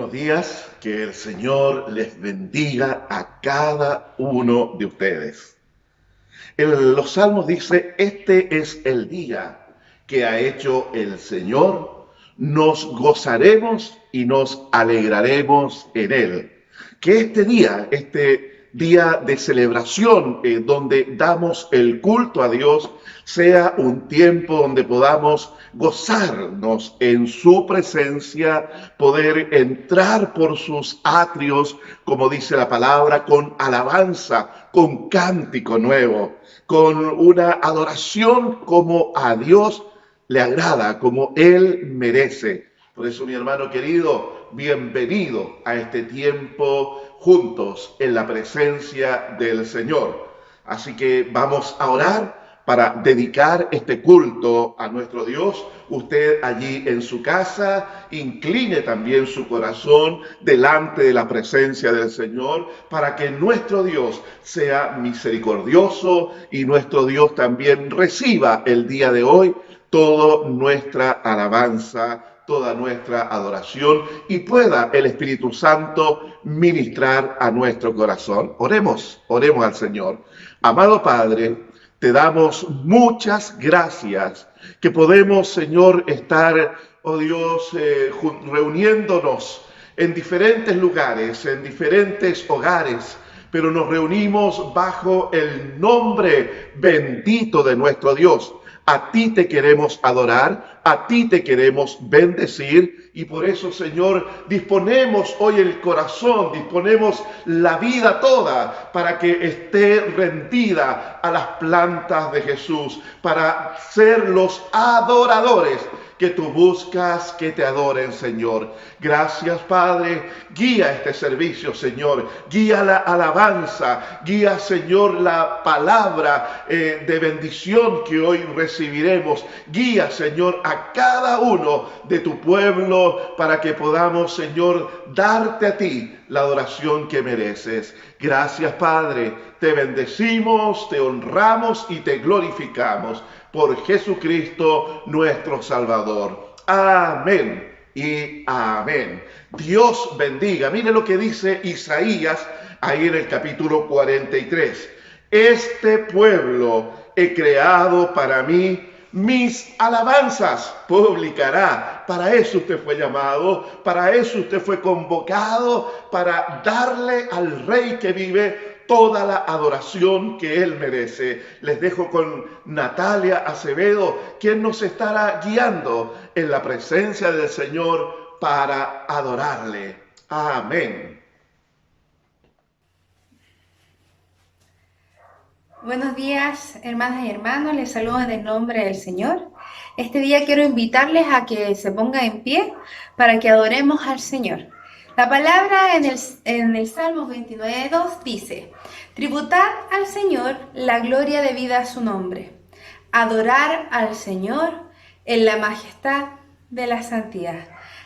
buenos días, que el Señor les bendiga a cada uno de ustedes. Los Salmos dice, este es el día que ha hecho el Señor, nos gozaremos y nos alegraremos en él. Que este día de celebración, donde damos el culto a Dios, sea un tiempo donde podamos gozarnos en su presencia, poder entrar por sus atrios, como dice la palabra, con alabanza, con cántico nuevo, con una adoración como a Dios le agrada, como Él merece. Por eso, mi hermano querido, bienvenido a este tiempo juntos en la presencia del Señor. Así que vamos a orar para dedicar este culto a nuestro Dios. Usted allí en su casa, incline también su corazón delante de la presencia del Señor, para que nuestro Dios sea misericordioso y nuestro Dios también reciba el día de hoy toda nuestra alabanza, toda nuestra adoración, y pueda el Espíritu Santo ministrar a nuestro corazón. Oremos al Señor. Amado Padre, te damos muchas gracias que podemos, Señor, estar, oh Dios, reuniéndonos en diferentes lugares, en diferentes hogares, pero nos reunimos bajo el nombre bendito de nuestro Dios. A ti te queremos adorar, a ti te queremos bendecir, y por eso, Señor, disponemos hoy el corazón, disponemos la vida toda para que esté rendida a las plantas de Jesús, para ser los adoradores que tú buscas que te adoren, Señor. Gracias, Padre. Guía este servicio, Señor. Guía la alabanza. Guía, Señor, la palabra de bendición que hoy recibiremos. Guía, Señor, a cada uno de tu pueblo para que podamos, Señor, darte a ti la adoración que mereces. Gracias, Padre. Te bendecimos, te honramos y te glorificamos por Jesucristo nuestro Salvador. Amén y amén. Dios bendiga. Mire lo que dice Isaías ahí en el capítulo 43. Este pueblo he creado para mí, mis alabanzas publicará. Para eso usted fue llamado, para eso usted fue convocado, para darle al Rey que vive toda la adoración que Él merece. Les dejo con Natalia Acevedo, quien nos estará guiando en la presencia del Señor para adorarle. Amén. Buenos días, hermanas y hermanos, les saludo en el nombre del Señor. Este día quiero invitarles a que se pongan en pie para que adoremos al Señor. La palabra en el Salmo 29:2 dice: tributar al Señor la gloria debida a su nombre, adorar al Señor en la majestad de la santidad.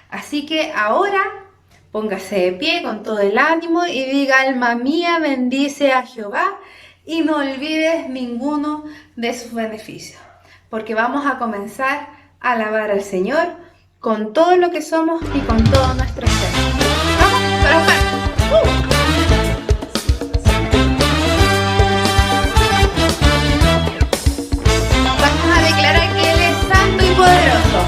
Así que ahora póngase de pie con todo el ánimo y diga: alma mía, bendice a Jehová y no olvides ninguno de sus beneficios, porque vamos a comenzar a alabar al Señor con todo lo que somos y con todo nuestro ser. ¡Vamos, corazón! Vamos a declarar que Él es santo y poderoso.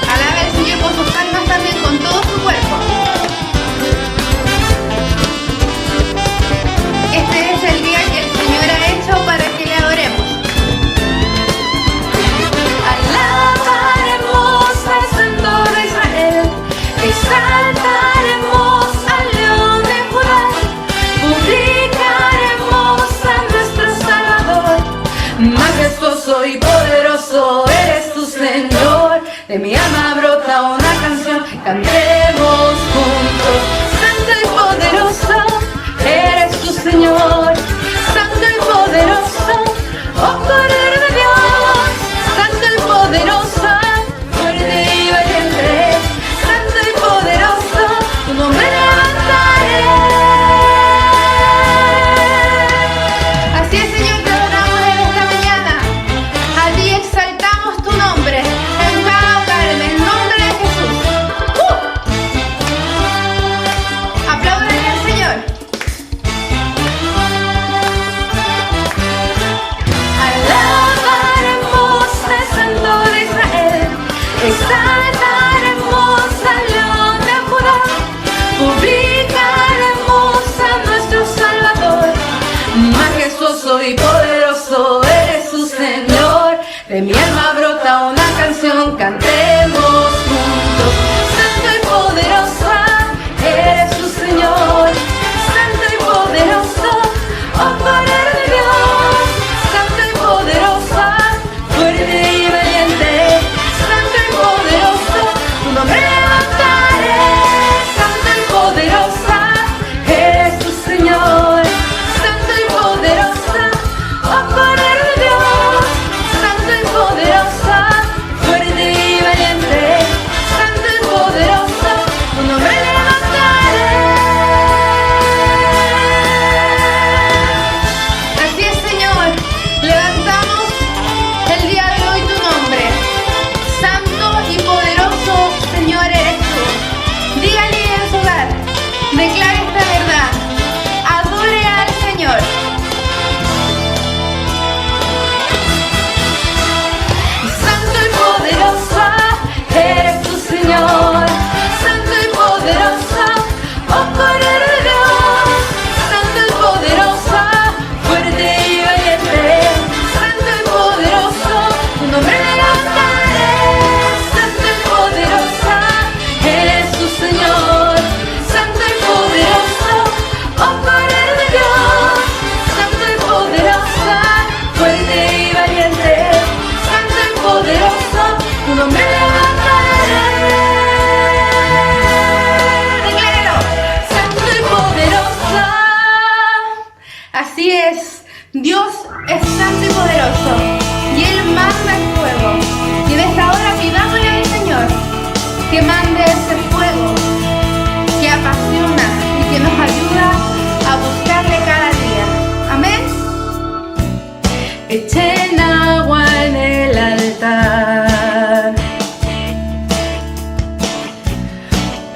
Alabe al Señor con sus palmas, también con todo su cuerpo. Este es el día que el Señor ha hecho para que le adoremos. Alabaremos al esplendor de Israel, exaltaremos al león de Judá, publicaremos a nuestro Salvador. Majestuoso y poderoso eres tu Señor, de mi alma brota una canción, cantemos juntos. Santo y poderoso eres tu Señor, santo y poderoso, oh Cordero de Dios, santo y poderoso, fuerte y valiente, santo y poderoso, tu nombre levantaré. Así es, Señor, te adoramos en esta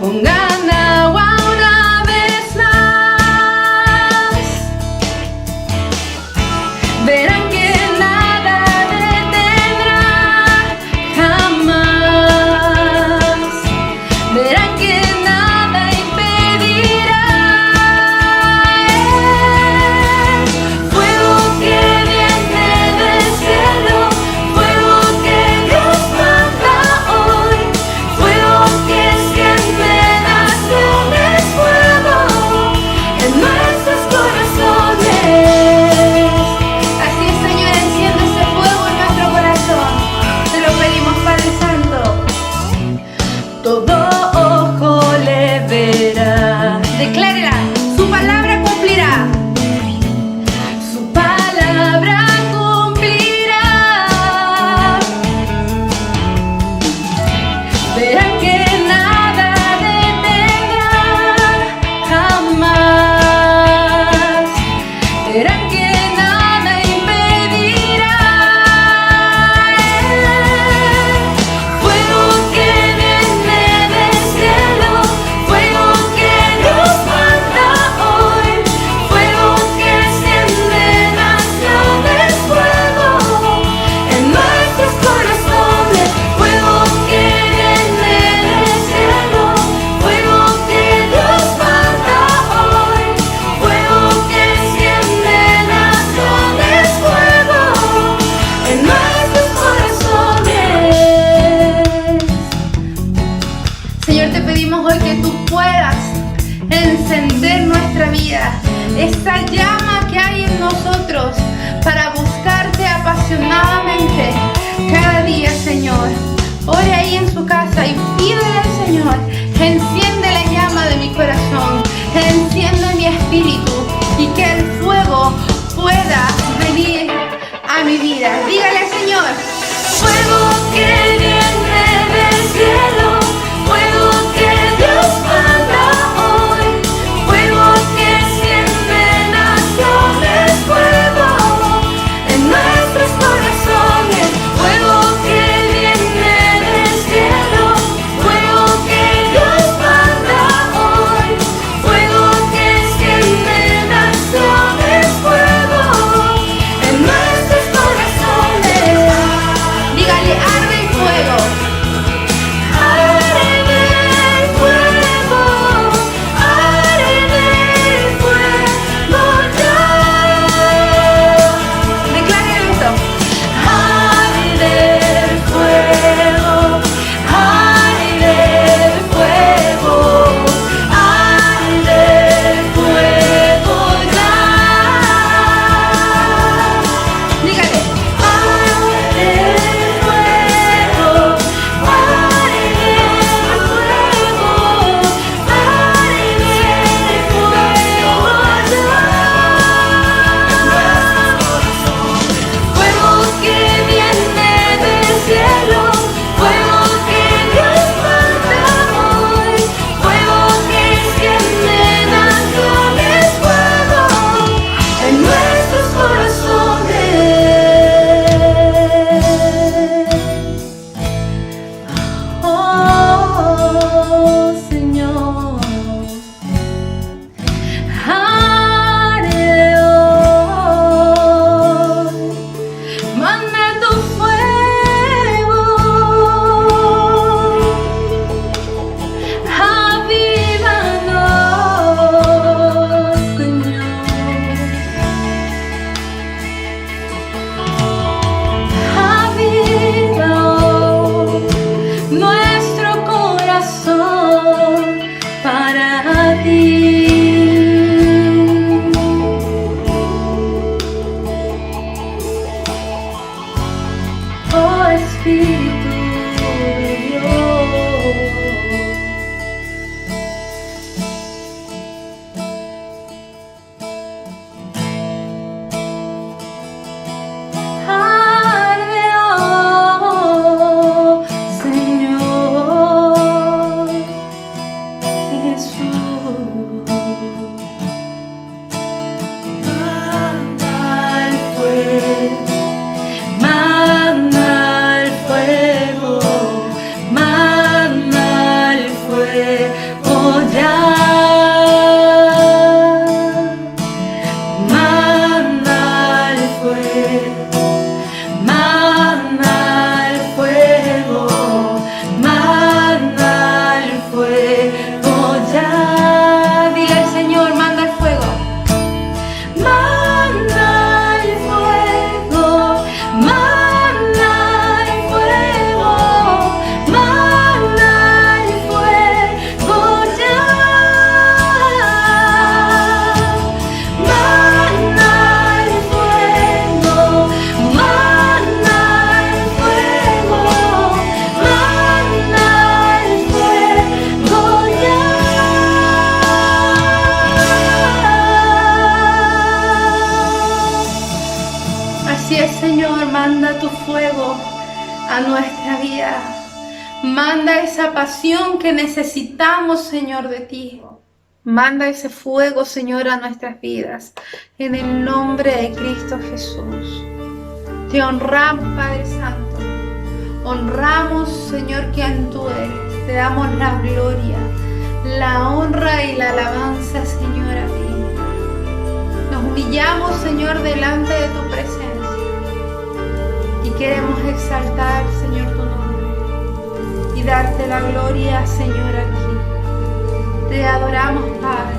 pongan agua una vez más. Verán que nada detendrá jamás. Verán que nada impedirá. Fuego que viene del cielo, fuego que Dios manda hoy, fuego que enciende naciones, fuego en nuestros corazones. Así es, Señor, enciende ese fuego en nuestro corazón. Te lo pedimos, Padre Santo. Todo ojo le verá, Declárela, su palabra cumplirá. su palabra cumplirá. Verán que nada detendrá jamás. Verán que nada impedirá. Fuego que viene del cielo, fuego que Dios manda hoy, fuego que enciende naciones, fuego en nuestros corazones, fuego que viene del cielo, fuego que Dios manda hoy, fuego que enciende naciones, fuego en nuestros corazones. Señor, te pedimos hoy que tú puedas encender nuestra vida, esa llama que hay en nosotros para buscarte apasionadamente cada día, Señor. Ore ahí en su casa y pídele al Señor, enciende la llama de mi corazón, enciende mi espíritu y que el fuego pueda venir a mi vida. Dígale al Señor. Fuego que viene del cielo, fuego que Dios manda hoy, fuego que enciende naciones, fuego en nuestros corazones, fuego que viene del cielo, fuego que Dios manda hoy, fuego que enciende naciones, fuego en nuestros corazones. a nuestra vida. Manda esa pasión que necesitamos, Señor, de ti. Manda ese fuego, Señor, a nuestras vidas. En el nombre de Cristo Jesús. Te honramos, Padre Santo. Honramos, Señor, quien tú eres. Te damos la gloria, la honra y la alabanza, Señor, a ti. Nos humillamos, Señor, delante de tu presencia. Y queremos exaltar, Señor, tu nombre. Y darte la gloria, Señor, aquí. Te adoramos, Padre.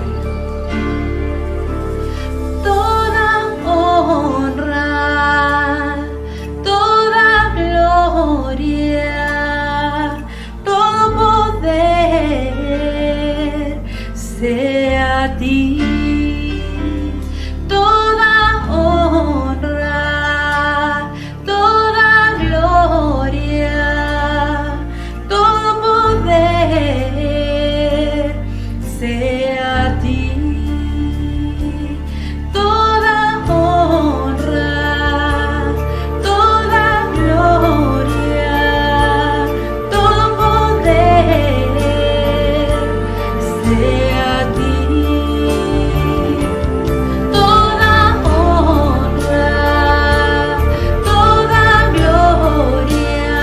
Toda honra, toda gloria, todo poder sea a ti. Toda honra, toda gloria, todo poder sea a ti. Toda honra, toda gloria, todo poder sea a ti. Toda honra, toda gloria,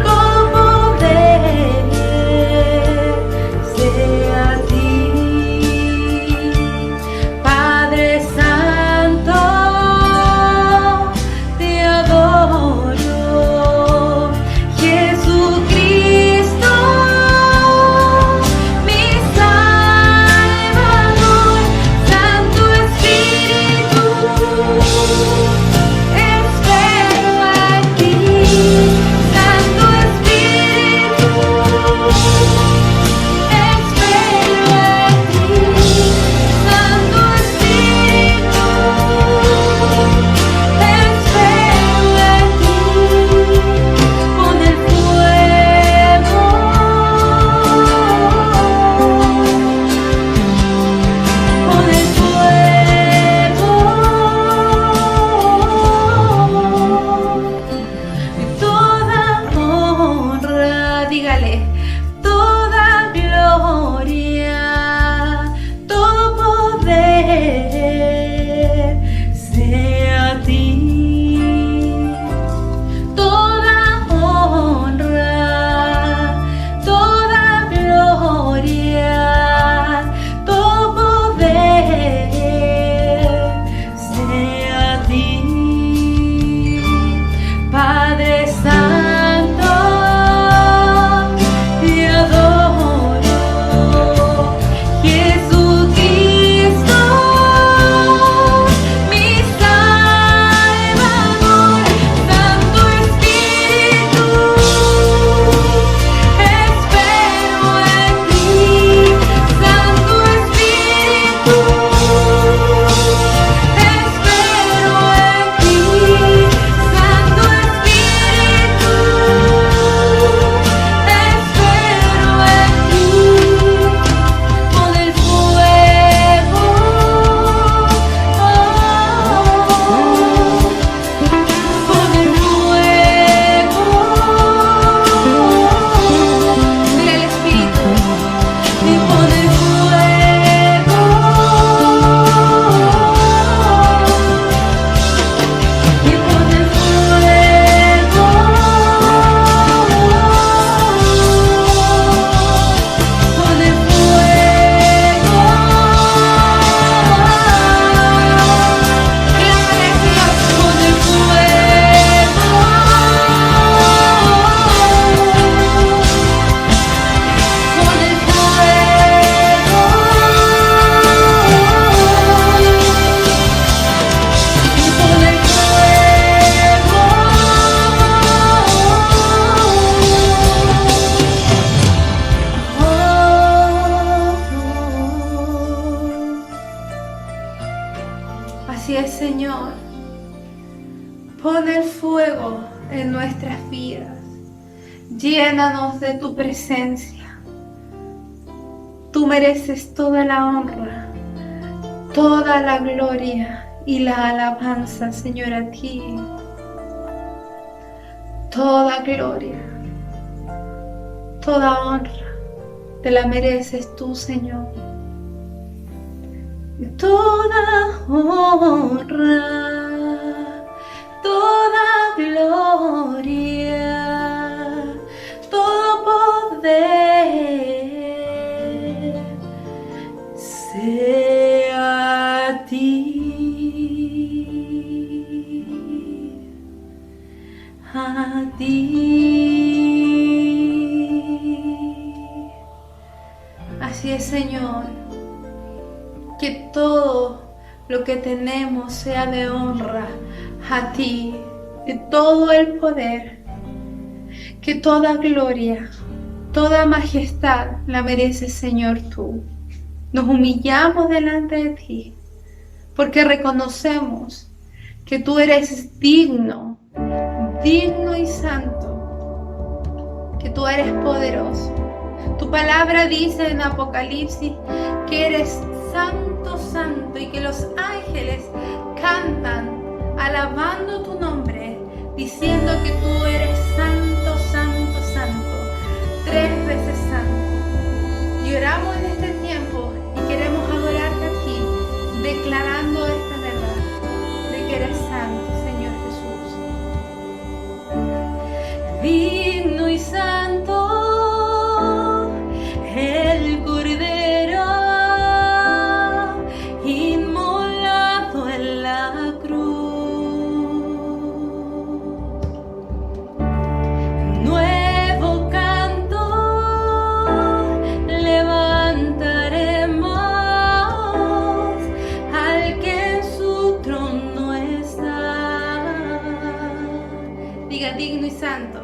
todo poder sea a ti. Padre Santo, te adoro. Jesucristo, mi Salvador. Santo Espíritu, espero en ti. Santo Espíritu, espero en ti. Santo Espíritu, espero en ti. Con el fuego, con el fuego. Toda honra, dígale, toda gloria, todo poder sea a ti. Toda honra, toda gloria, todo poder sea a ti. Padre Santo, te adoro. Jesucristo, mi Salvador. Santo Espíritu, espero en ti. Santo Espíritu, espero en ti. Santo Espíritu, espero en ti. Con el fuego, con el fuego. Dile al Espíritu, y con el fuego, y con el fuego, con el fuego. Clámale, Señor, con el fuego, con el fuego, y con el fuego. Así es, Señor. Pon el fuego en nuestras vidas. Llénanos de tu presencia. Tú mereces toda la honra, toda la gloria y la alabanza, Señor, a ti. Toda gloria, toda honra, te la mereces tú, Señor. Toda honra, toda gloria, todo poder sea a ti. Así es, Señor, que todo lo que tenemos sea de honra a ti, que todo el poder, que toda gloria, toda majestad la mereces, Señor, tú. Nos humillamos delante de ti, porque reconocemos que tú eres digno, digno y santo, que tú eres poderoso. Tu palabra dice en Apocalipsis que eres santo, santo, y que los ángeles cantan alabando tu nombre, diciendo que tú eres santo, santo, santo, 3 veces santo. Y oramos en este tiempo y queremos adorarte a ti, declarando esta verdad de que eres santo, Señor Jesús. Digno y santo el Cordero inmolado en la cruz. Nuevo canto levantaremos al que en su trono está. Diga, digno y santo.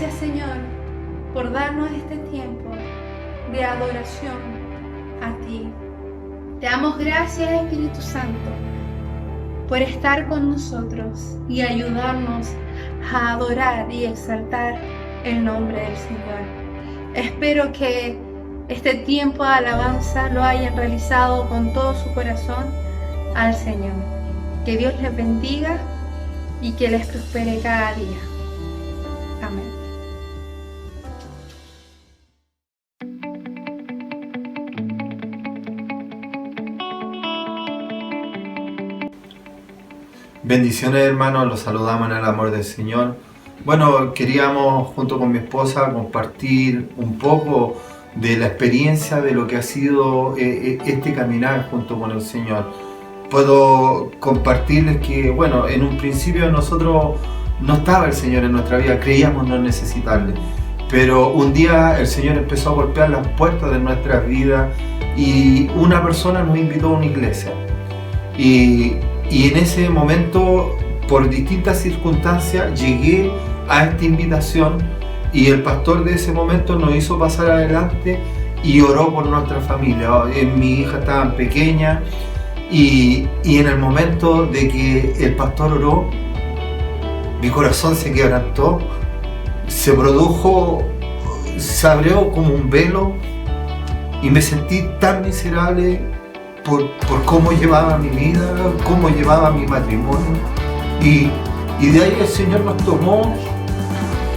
Gracias, Señor, por darnos este tiempo de adoración a ti. Te damos gracias, Espíritu Santo, por estar con nosotros y ayudarnos a adorar y exaltar el nombre del Señor. Espero que este tiempo de alabanza lo hayan realizado con todo su corazón al Señor. Que Dios les bendiga y que les prospere cada día. Amén. Bendiciones, hermanos, los saludamos en el amor del Señor. Bueno, queríamos junto con mi esposa compartir un poco de la experiencia de lo que ha sido este caminar junto con el Señor. Puedo compartirles que, bueno, en un principio nosotros no estaba el Señor en nuestra vida, creíamos no necesitarle. Pero un día el Señor empezó a golpear las puertas de nuestras vidas y una persona nos invitó a una iglesia. Y en ese momento, por distintas circunstancias, llegué a esta invitación y el pastor de ese momento nos hizo pasar adelante y oró por nuestra familia. Mi hija estaba pequeña y en el momento de que el pastor oró, mi corazón se quebrantó, se produjo, se abrió como un velo y me sentí tan miserable por cómo llevaba mi vida, cómo llevaba mi matrimonio. Y de ahí el Señor nos tomó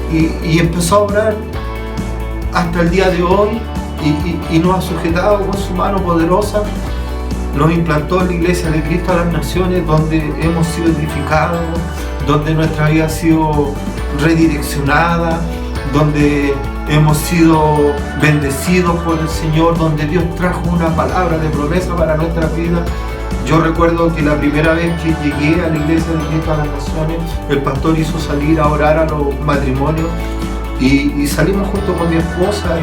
y empezó a obrar hasta el día de hoy y nos ha sujetado con su mano poderosa. Nos implantó en la Iglesia de Cristo a las Naciones, donde hemos sido edificados, donde nuestra vida ha sido redireccionada, donde hemos sido bendecidos por el Señor, donde Dios trajo una palabra de promesa para nuestra vida. Yo recuerdo que la primera vez que llegué a la Iglesia de Cristo a las Naciones, el pastor hizo salir a orar a los matrimonios y salimos junto con mi esposa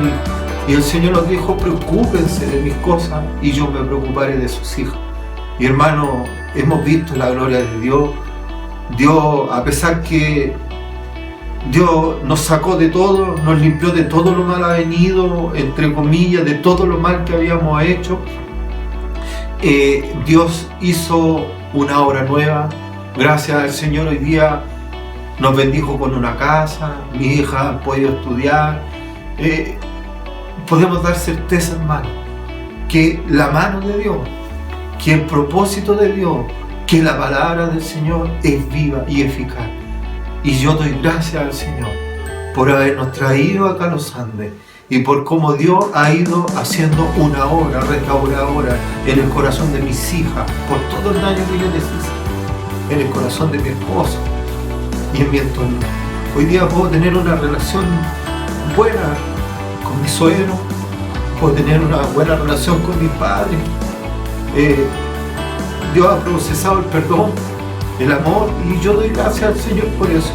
y el Señor nos dijo: preocúpense de mis cosas y yo me preocuparé de sus hijos. Y hermano, hemos visto la gloria de Dios. Dios, a pesar que Dios nos sacó de todo, nos limpió de todo lo mal avenido, entre comillas, de todo lo mal que habíamos hecho. Dios hizo una obra nueva. Gracias al Señor hoy día nos bendijo con una casa, mi hija ha podido estudiar. Podemos dar certeza, hermano, que la mano de Dios, que el propósito de Dios, que la palabra del Señor es viva y eficaz. Y yo doy gracias al Señor por habernos traído acá a los Andes y por cómo Dios ha ido haciendo una obra restauradora en el corazón de mis hijas, por todo el daño que yo les hice, en el corazón de mi esposa y en mi entorno. Hoy día puedo tener una relación buena con mi suegro, puedo tener una buena relación con mi padre. Dios ha procesado el perdón, el amor, y yo doy gracias al Señor por eso.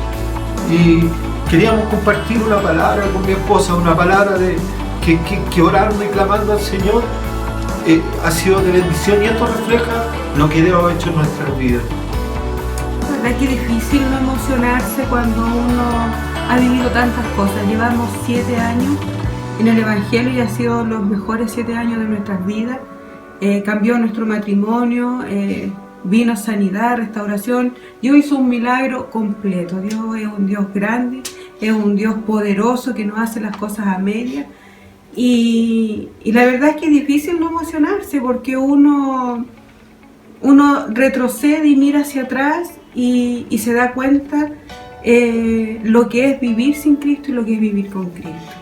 Y queríamos compartir una palabra con mi esposa, una palabra de que orando y clamando al Señor ha sido de bendición, y esto refleja lo que Dios ha hecho en nuestras vidas. La verdad que es difícil no emocionarse cuando uno ha vivido tantas cosas. Llevamos 7 años en el Evangelio y ha sido los mejores 7 años de nuestras vidas. Cambió nuestro matrimonio, vino sanidad, restauración. Dios hizo un milagro completo. Dios es un Dios grande, es un Dios poderoso que no hace las cosas a medias. Y la verdad es que es difícil no emocionarse porque uno retrocede y mira hacia atrás y se da cuenta lo que es vivir sin Cristo y lo que es vivir con Cristo.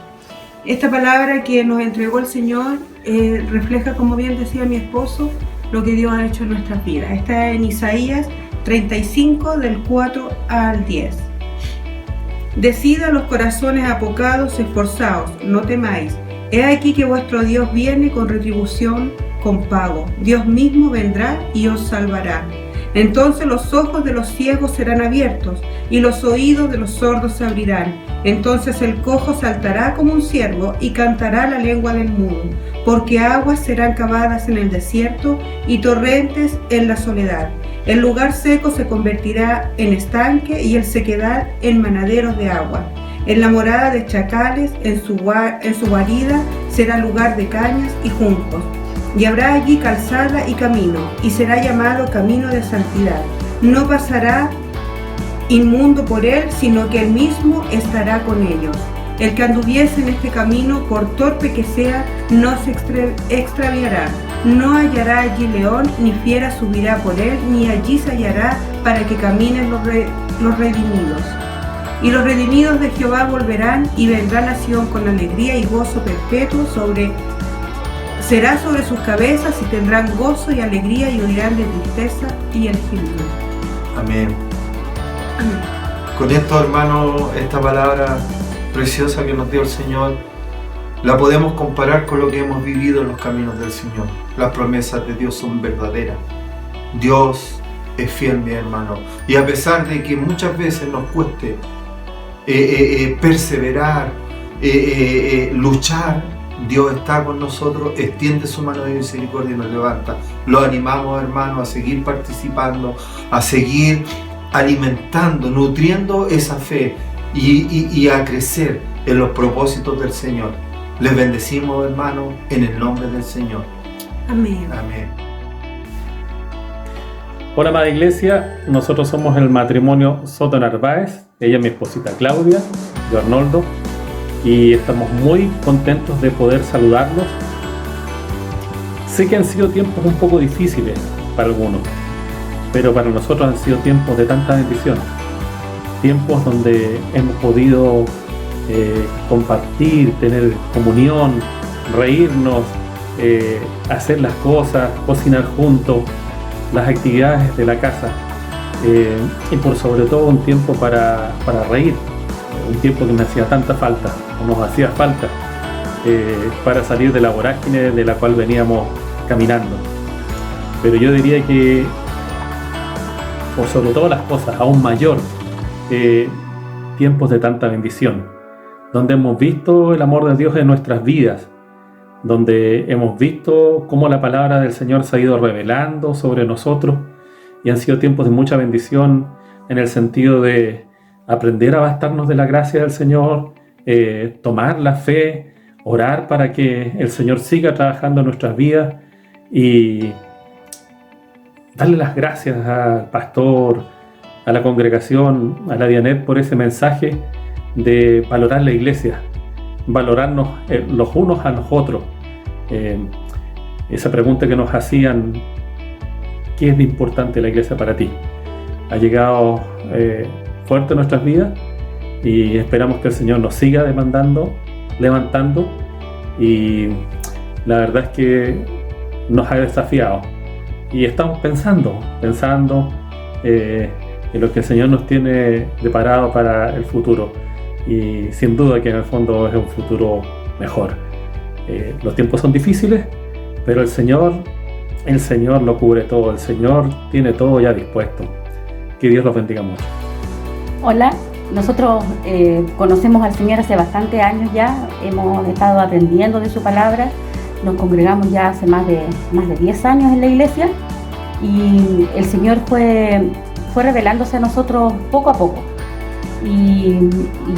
Esta palabra que nos entregó el Señor refleja, como bien decía mi esposo, lo que Dios ha hecho en nuestras vidas. Está en Isaías 35, del 4 al 10. Decid a los corazones apocados, esforzaos, no temáis. He aquí que vuestro Dios viene con retribución, con pago. Dios mismo vendrá y os salvará. Entonces los ojos de los ciegos serán abiertos y los oídos de los sordos se abrirán. Entonces el cojo saltará como un ciervo y cantará la lengua del mudo, porque aguas serán cavadas en el desierto y torrentes en la soledad. El lugar seco se convertirá en estanque y el sequedad en manaderos de agua. En la morada de chacales, en su guarida, será lugar de cañas y juncos. Y habrá allí calzada y camino, y será llamado camino de santidad. No pasará inmundo por él, sino que él mismo estará con ellos. El que anduviese en este camino, por torpe que sea, no se extraviará. No hallará allí león, ni fiera subirá por él, ni allí se hallará para que caminen los redimidos. Y los redimidos de Jehová volverán, y vendrá nación con alegría y gozo perpetuo será sobre sus cabezas, y tendrán gozo y alegría, y oirán de tristeza y el gemido. Amén. Amén. Con esto, hermano, esta palabra preciosa que nos dio el Señor, la podemos comparar con lo que hemos vivido en los caminos del Señor. Las promesas de Dios son verdaderas. Dios es fiel, mi hermano. Y a pesar de que muchas veces nos cueste perseverar, luchar, Dios está con nosotros, extiende su mano de misericordia y nos levanta. Lo animamos, hermano, a seguir participando, a seguir alimentando, nutriendo esa fe y a crecer en los propósitos del Señor. Les bendecimos, hermano, en el nombre del Señor. Amén. Amén. Hola, amada iglesia, nosotros somos el matrimonio Soto Narváez, ella es mi esposita Claudia, yo Arnoldo, y estamos muy contentos de poder saludarlos. Sé que han sido tiempos un poco difíciles para algunos, pero para nosotros han sido tiempos de tanta bendición, tiempos donde hemos podido compartir, tener comunión, reírnos, hacer las cosas, cocinar juntos, las actividades de la casa, y por sobre todo un tiempo para reír, un tiempo que me hacía tanta falta, o nos hacía falta, para salir de la vorágine de la cual veníamos caminando. Pero yo diría que, por sobre todas las cosas, aún mayor, tiempos de tanta bendición, donde hemos visto el amor de Dios en nuestras vidas, donde hemos visto cómo la palabra del Señor se ha ido revelando sobre nosotros, y han sido tiempos de mucha bendición en el sentido de aprender a bastarnos de la gracia del Señor, tomar la fe, orar para que el Señor siga trabajando en nuestras vidas y darle las gracias al pastor, a la congregación, a la Dianet por ese mensaje de valorar la iglesia, valorarnos los unos a los otros. Esa pregunta que nos hacían, ¿qué es de importante la iglesia para ti? Ha llegado fuerte en nuestras vidas y esperamos que el Señor nos siga levantando, y la verdad es que nos ha desafiado y estamos pensando en lo que el Señor nos tiene preparado para el futuro, y sin duda que en el fondo es un futuro mejor. Los tiempos son difíciles, pero el Señor lo cubre todo, el Señor tiene todo ya dispuesto. Que Dios los bendiga mucho. Hola, nosotros conocemos al Señor hace bastantes años ya, hemos estado aprendiendo de su palabra, nos congregamos ya hace más de 10 años en la iglesia, y el Señor fue revelándose a nosotros poco a poco. Y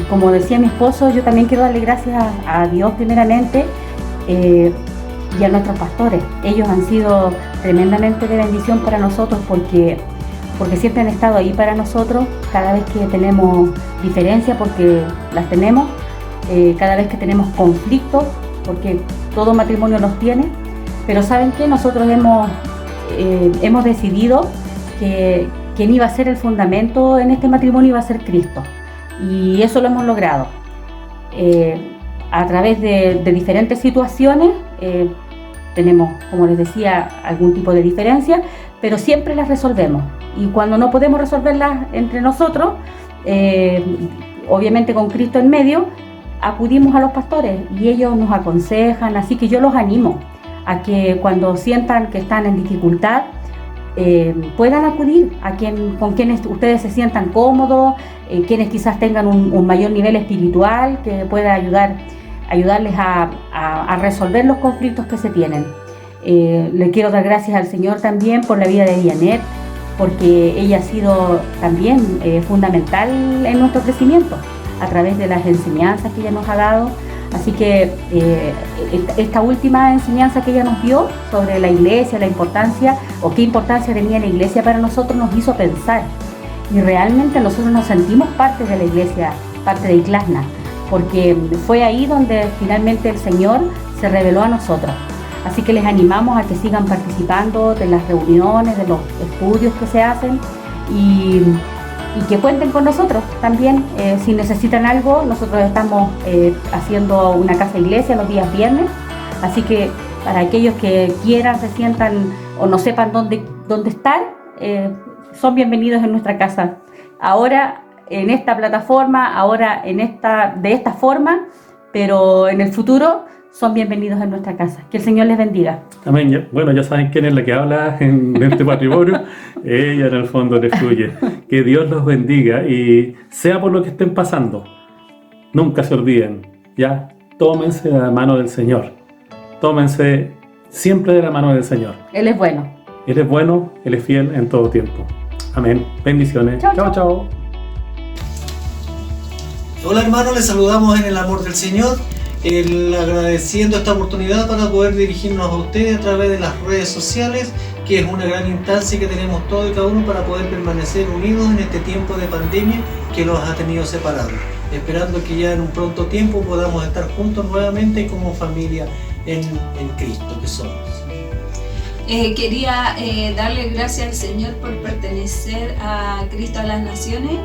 como decía mi esposo, yo también quiero darle gracias a Dios primeramente, y a nuestros pastores. Ellos han sido tremendamente de bendición para nosotros porque siempre han estado ahí para nosotros cada vez que tenemos diferencias, porque las tenemos, cada vez que tenemos conflictos, porque todo matrimonio los tiene. Pero ¿saben qué? Nosotros hemos decidido que quien iba a ser el fundamento en este matrimonio iba a ser Cristo, y eso lo hemos logrado a través de diferentes situaciones. Tenemos, como les decía, algún tipo de diferencia, pero siempre las resolvemos, y cuando no podemos resolverlas entre nosotros, obviamente con Cristo en medio, acudimos a los pastores y ellos nos aconsejan. Así que yo los animo a que cuando sientan que están en dificultad, puedan acudir con quienes ustedes se sientan cómodos, quienes quizás tengan un mayor nivel espiritual que pueda ayudarles a resolver los conflictos que se tienen. Le quiero dar gracias al Señor también por la vida de Dianet, porque ella ha sido también fundamental en nuestro crecimiento. a través de las enseñanzas que ella nos ha dado. Así que esta última enseñanza que ella nos dio sobre la iglesia, la importancia o qué importancia tenía la iglesia para nosotros, nos hizo pensar. Y realmente nosotros nos sentimos parte de la iglesia, parte de Iclasna, porque fue ahí donde finalmente el Señor se reveló a nosotros. Así que les animamos a que sigan participando de las reuniones, de los estudios que se hacen y que cuenten con nosotros también. Si necesitan algo, nosotros estamos haciendo una casa iglesia los días viernes, así que para aquellos que quieran, se sientan o no sepan dónde estar, son bienvenidos en nuestra casa. Ahora en esta plataforma, de esta forma, pero en el futuro son bienvenidos en nuestra casa. Que el Señor les bendiga. Amén. Bueno, ya saben quién es la que habla en este matrimonio. Ella en el fondo le fluye. Que Dios los bendiga y sea por lo que estén pasando, nunca se olviden, ya, tómense de la mano del Señor. Tómense siempre de la mano del Señor. Él es bueno. Él es bueno, Él es fiel en todo tiempo. Amén. Bendiciones. Chao, chao. Hola hermanos, les saludamos en el amor del Señor, agradeciendo esta oportunidad para poder dirigirnos a ustedes a través de las redes sociales, que es una gran instancia que tenemos todos y cada uno para poder permanecer unidos en este tiempo de pandemia que nos ha tenido separados, esperando que ya en un pronto tiempo podamos estar juntos nuevamente como familia en Cristo que somos. Quería darle gracias al Señor por pertenecer a Cristo a las Naciones.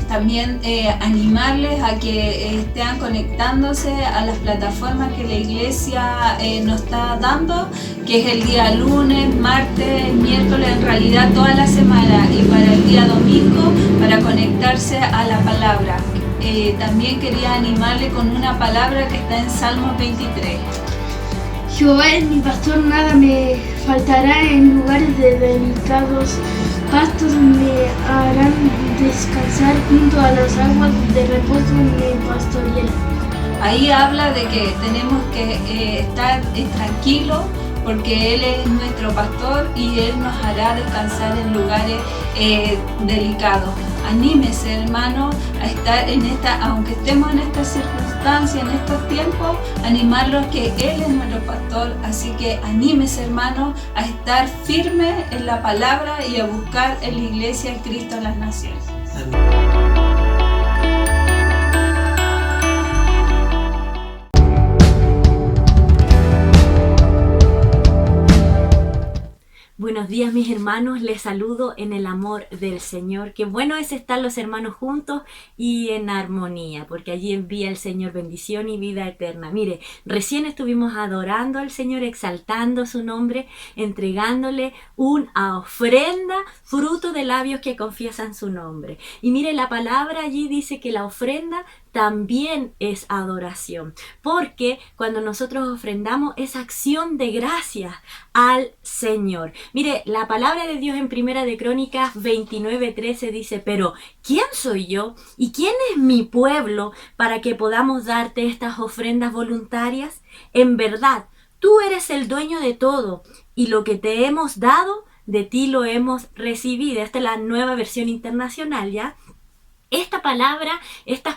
También animarles a que estén conectándose a las plataformas que la iglesia nos está dando, que es el día lunes, martes, miércoles, en realidad toda la semana, y para el día domingo para conectarse a la palabra. También quería animarle con una palabra que está en Salmos 23. Jehová es mi pastor, nada me faltará. En lugares de delicados pastos me harán descansar, junto a las aguas de reposo me pastorearán. Ahí habla de que tenemos que estar tranquilos, porque Él es nuestro pastor y Él nos hará descansar en lugares delicados. Anímese, hermano, a estar en aunque estemos en estas circunstancias, en estos tiempos, animarlos que Él es nuestro pastor. Así que anímese, hermano, a estar firme en la palabra y a buscar en la iglesia en Cristo en las Naciones. Buenos días mis hermanos, les saludo en el amor del Señor. Qué bueno es estar los hermanos juntos y en armonía, porque allí envía el Señor bendición y vida eterna. Mire, recién estuvimos adorando al Señor, exaltando su nombre, entregándole una ofrenda, fruto de labios que confiesan su nombre. Y mire, la palabra allí dice que la ofrenda también es adoración, porque cuando nosotros ofrendamos es acción de gracias al Señor. Mire, la palabra de Dios en Primera de Crónicas 29:13 dice: pero ¿quién soy yo y quién es mi pueblo para que podamos darte estas ofrendas voluntarias? En verdad, tú eres el dueño de todo, y lo que te hemos dado, de ti lo hemos recibido. Esta es la Nueva Versión Internacional, ¿ya? Estas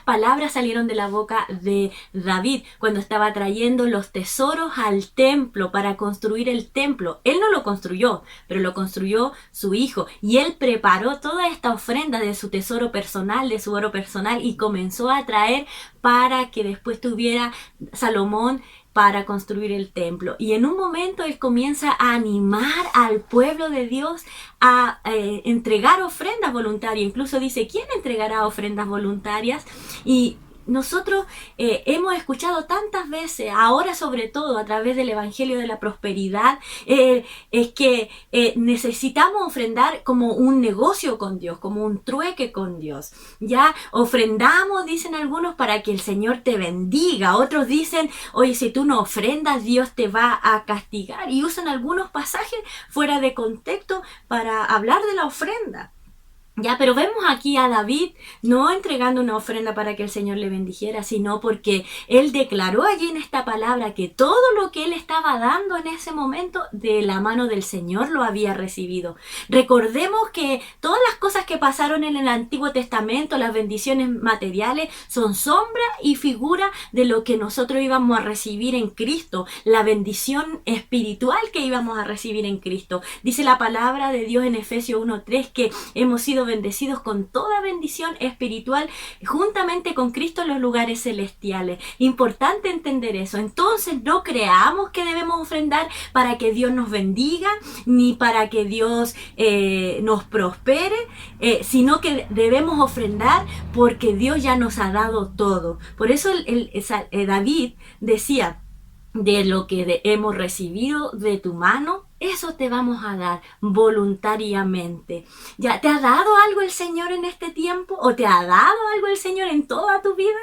palabras salieron de la boca de David cuando estaba trayendo los tesoros al templo para construir el templo. Él no lo construyó, pero lo construyó su hijo, y él preparó toda esta ofrenda de su tesoro personal, de su oro personal, y comenzó a traer para que después tuviera Salomón para construir el templo. Y en un momento él comienza a animar al pueblo de Dios a entregar ofrendas voluntarias. Incluso dice: ¿quién entregará ofrendas voluntarias? Y nosotros hemos escuchado tantas veces, ahora sobre todo a través del Evangelio de la Prosperidad, es que necesitamos ofrendar como un negocio con Dios, como un trueque con Dios. Ya ofrendamos, dicen algunos, para que el Señor te bendiga. Otros dicen: oye, si tú no ofrendas, Dios te va a castigar. Y usan algunos pasajes fuera de contexto para hablar de la ofrenda. Ya, pero vemos aquí a David no entregando una ofrenda para que el Señor le bendijera, sino porque él declaró allí en esta palabra que todo lo que él estaba dando en ese momento de la mano del Señor lo había recibido. Recordemos que todas las cosas que pasaron en el Antiguo Testamento, las bendiciones materiales, son sombra y figura de lo que nosotros íbamos a recibir en Cristo, la bendición espiritual que íbamos a recibir en Cristo. Dice la palabra de Dios en Efesios 1:3 que hemos sido bendecidos con toda bendición espiritual juntamente con Cristo en los lugares celestiales. Importante entender eso. Entonces no creamos que debemos ofrendar para que Dios nos bendiga ni para que Dios nos prospere, sino que debemos ofrendar porque Dios ya nos ha dado todo. Por eso David decía: de lo que hemos recibido de tu mano, eso te vamos a dar voluntariamente. ¿Ya te ha dado algo el Señor en este tiempo? ¿O te ha dado algo el Señor en toda tu vida?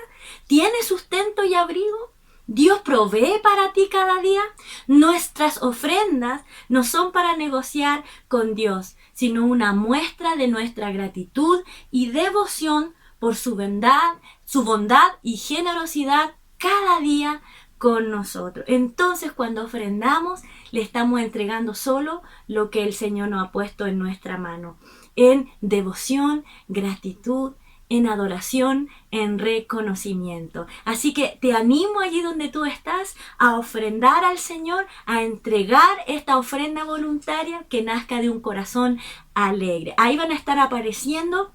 ¿Tienes sustento y abrigo? ¿Dios provee para ti cada día? Nuestras ofrendas no son para negociar con Dios, sino una muestra de nuestra gratitud y devoción por su bondad y generosidad cada día con nosotros. Entonces, cuando ofrendamos, le estamos entregando solo lo que el Señor nos ha puesto en nuestra mano, en devoción, gratitud, en adoración, en reconocimiento. Así que te animo allí donde tú estás a ofrendar al Señor, a entregar esta ofrenda voluntaria que nazca de un corazón alegre. Ahí van a estar apareciendo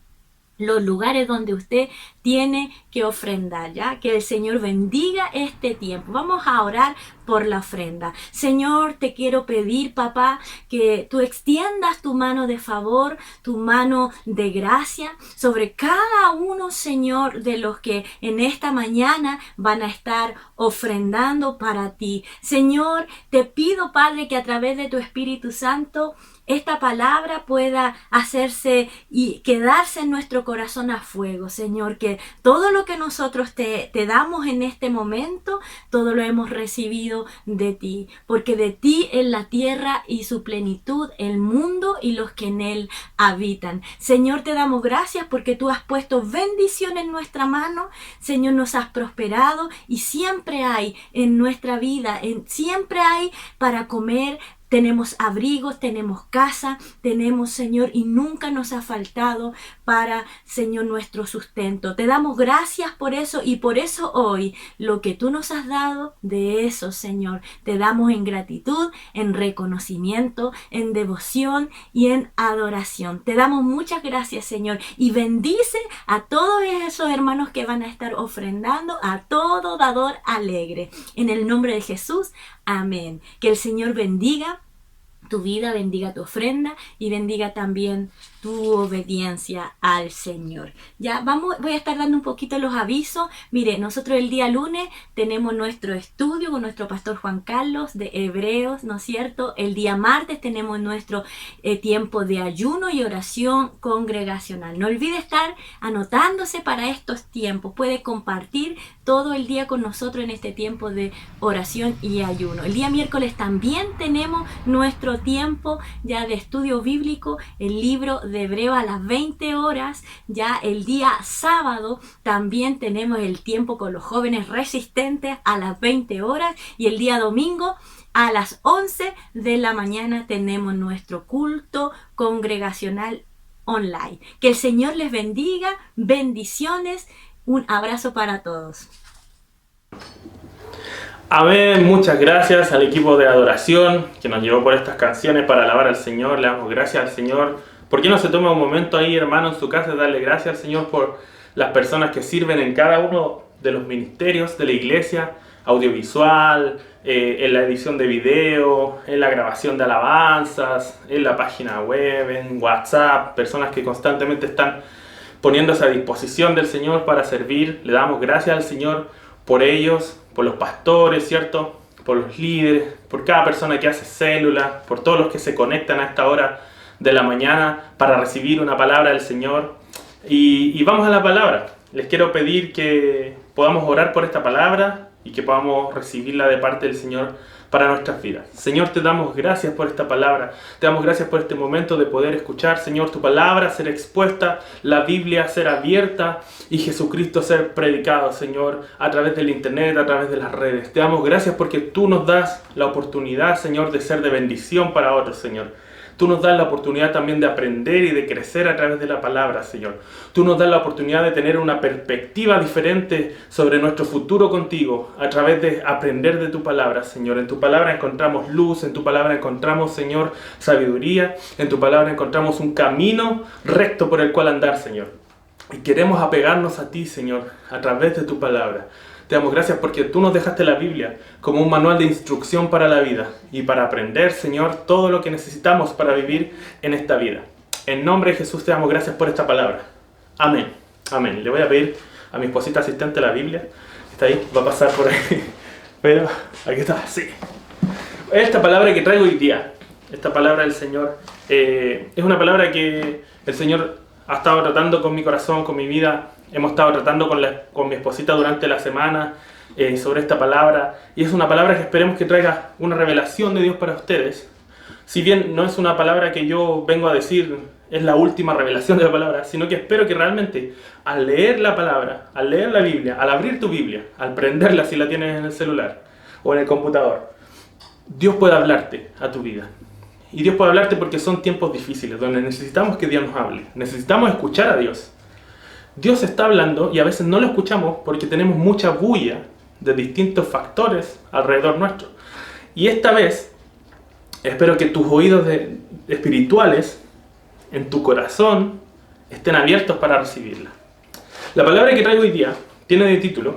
los lugares donde usted tiene que ofrendar, ¿ya? Que el Señor bendiga este tiempo. Vamos a orar por la ofrenda. Señor, te quiero pedir, papá, que tú extiendas tu mano de favor, tu mano de gracia sobre cada uno, Señor, de los que en esta mañana van a estar ofrendando para ti. Señor, te pido, Padre, que a través de tu Espíritu Santo esta palabra pueda hacerse y quedarse en nuestro corazón a fuego, Señor, que todo lo que nosotros te damos en este momento, todo lo hemos recibido de ti, porque de ti es la tierra y su plenitud, el mundo y los que en él habitan. Señor, te damos gracias porque tú has puesto bendición en nuestra mano, Señor, nos has prosperado y siempre hay en nuestra vida, siempre hay para comer. Tenemos abrigos, tenemos casa, tenemos, Señor, y nunca nos ha faltado para, Señor, nuestro sustento. Te damos gracias por eso y por eso hoy lo que tú nos has dado, de eso, Señor, te damos en gratitud, en reconocimiento, en devoción y en adoración. Te damos muchas gracias, Señor, y bendice a todos esos hermanos que van a estar ofrendando, a todo dador alegre. En el nombre de Jesús, amén. Que el Señor bendiga tu vida, bendiga tu ofrenda y bendiga también tu obediencia al Señor. Ya voy a estar dando un poquito los avisos. Mire, nosotros el día lunes tenemos nuestro estudio con nuestro pastor Juan Carlos de Hebreos, ¿no es cierto? El día martes tenemos nuestro tiempo de ayuno y oración congregacional. No olvide estar anotándose para estos tiempos. Puede compartir todo el día con nosotros en este tiempo de oración y ayuno. El día miércoles también tenemos nuestro tiempo ya de estudio bíblico, el libro de Hebreo a las 20 horas. Ya el día sábado también tenemos el tiempo con los jóvenes resistentes a las 20 horas y el día domingo a las 11 de la mañana tenemos nuestro culto congregacional online. Que el Señor les bendiga, bendiciones, un abrazo para todos. Amén, muchas gracias al equipo de adoración que nos llevó por estas canciones para alabar al Señor. Le damos gracias al Señor. ¿Por qué no se toma un momento ahí, hermano, en su casa, de darle gracias al Señor por las personas que sirven en cada uno de los ministerios de la iglesia, audiovisual, en la edición de video, en la grabación de alabanzas, en la página web, en WhatsApp, personas que constantemente están poniéndose a disposición del Señor para servir? Le damos gracias al Señor por ellos, por los pastores, ¿cierto? Por los líderes, por cada persona que hace célula, por todos los que se conectan a esta hora de la mañana para recibir una palabra del Señor. Y vamos a la palabra. Les quiero pedir que podamos orar por esta palabra y que podamos recibirla de parte del Señor para nuestras vidas. Señor, te damos gracias por esta palabra, te damos gracias por este momento de poder escuchar, Señor, tu palabra ser expuesta, la Biblia ser abierta y Jesucristo ser predicado, Señor, a través del internet, a través de las redes. Te damos gracias porque tú nos das la oportunidad, Señor, de ser de bendición para otros, Señor. Tú nos das la oportunidad también de aprender y de crecer a través de la palabra, Señor. Tú nos das la oportunidad de tener una perspectiva diferente sobre nuestro futuro contigo a través de aprender de tu palabra, Señor. En tu palabra encontramos luz, en tu palabra encontramos, Señor, sabiduría. En tu palabra encontramos un camino recto por el cual andar, Señor. Y queremos apegarnos a ti, Señor, a través de tu palabra. Te damos gracias porque tú nos dejaste la Biblia como un manual de instrucción para la vida y para aprender, Señor, todo lo que necesitamos para vivir en esta vida. En nombre de Jesús te damos gracias por esta palabra. Amén. Amén. Le voy a pedir a mi esposita asistente la Biblia. Está ahí, va a pasar por ahí. Pero aquí está, sí. Esta palabra que traigo hoy día, esta palabra del Señor, es una palabra que el Señor ha estado tratando con mi corazón, con mi vida. Hemos estado tratando con mi esposita durante la semana sobre esta palabra. Y es una palabra que esperemos que traiga una revelación de Dios para ustedes. Si bien no es una palabra que yo vengo a decir, es la última revelación de la palabra, sino que espero que realmente al leer la palabra, al leer la Biblia, al abrir tu Biblia, al prenderla si la tienes en el celular o en el computador, Dios pueda hablarte a tu vida. Y Dios puede hablarte porque son tiempos difíciles, donde necesitamos que Dios nos hable. Necesitamos escuchar a Dios. Dios está hablando y a veces no lo escuchamos porque tenemos mucha bulla de distintos factores alrededor nuestro. Y esta vez, espero que tus oídos espirituales, en tu corazón, estén abiertos para recibirla. La palabra que traigo hoy día tiene de título: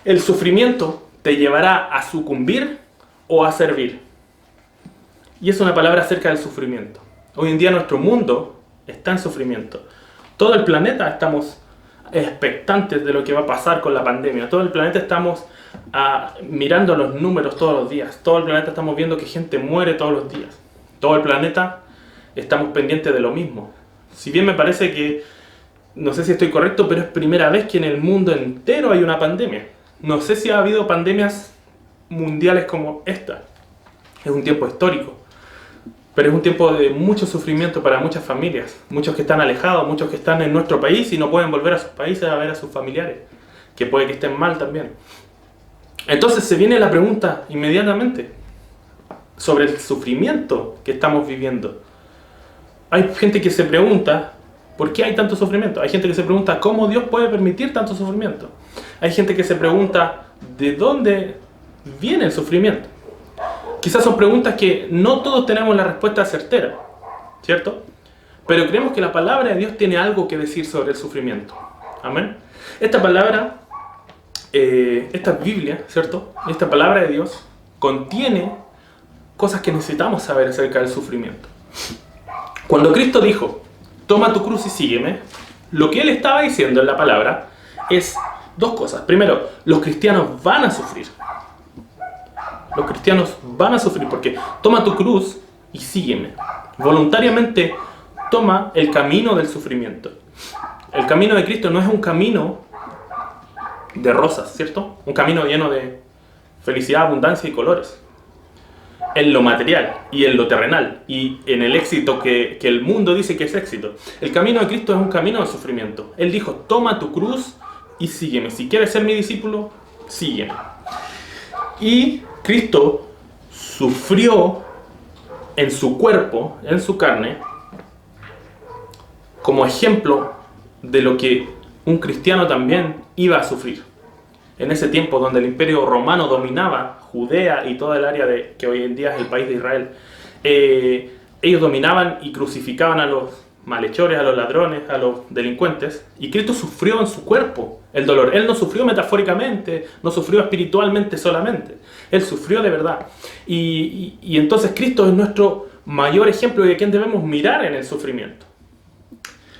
el sufrimiento te llevará a sucumbir o a servir. Y es una palabra acerca del sufrimiento. Hoy en día nuestro mundo está en sufrimiento. Todo el planeta estamos expectantes de lo que va a pasar con la pandemia. Todo el planeta estamos mirando los números todos los días. Todo el planeta estamos viendo que gente muere todos los días. Todo el planeta estamos pendientes de lo mismo. Si bien me parece que, no sé si estoy correcto, pero es primera vez que en el mundo entero hay una pandemia. No sé si ha habido pandemias mundiales como esta. Es un tiempo histórico. Pero es un tiempo de mucho sufrimiento para muchas familias. Muchos que están alejados, muchos que están en nuestro país y no pueden volver a sus países a ver a sus familiares, que puede que estén mal también. Entonces se viene la pregunta inmediatamente sobre el sufrimiento que estamos viviendo. Hay gente que se pregunta, ¿por qué hay tanto sufrimiento? Hay gente que se pregunta, ¿cómo Dios puede permitir tanto sufrimiento? Hay gente que se pregunta, ¿de dónde viene el sufrimiento? Quizás son preguntas que no todos tenemos la respuesta certera, ¿cierto? Pero creemos que la palabra de Dios tiene algo que decir sobre el sufrimiento. Amén. Esta palabra, esta Biblia, ¿cierto? Esta palabra de Dios contiene cosas que necesitamos saber acerca del sufrimiento. Cuando Cristo dijo, toma tu cruz y sígueme, lo que Él estaba diciendo en la palabra es dos cosas. Primero, los cristianos van a sufrir. Los cristianos van a sufrir porque toma tu cruz y sígueme. Voluntariamente toma el camino del sufrimiento. El camino de Cristo no es un camino de rosas, ¿cierto? Un camino lleno de felicidad, abundancia y colores. En lo material y en lo terrenal y en el éxito que el mundo dice que es éxito. El camino de Cristo es un camino de sufrimiento. Él dijo, toma tu cruz y sígueme. Si quieres ser mi discípulo, sígueme. Y Cristo sufrió en su cuerpo, en su carne, como ejemplo de lo que un cristiano también iba a sufrir. En ese tiempo donde el imperio romano dominaba Judea y toda el área que hoy en día es el país de Israel, ellos dominaban y crucificaban a los malhechores, a los ladrones, a los delincuentes, y Cristo sufrió en su cuerpo el dolor. Él no sufrió metafóricamente, no sufrió espiritualmente solamente, Él sufrió de verdad. Y entonces Cristo es nuestro mayor ejemplo de quien debemos mirar en el sufrimiento.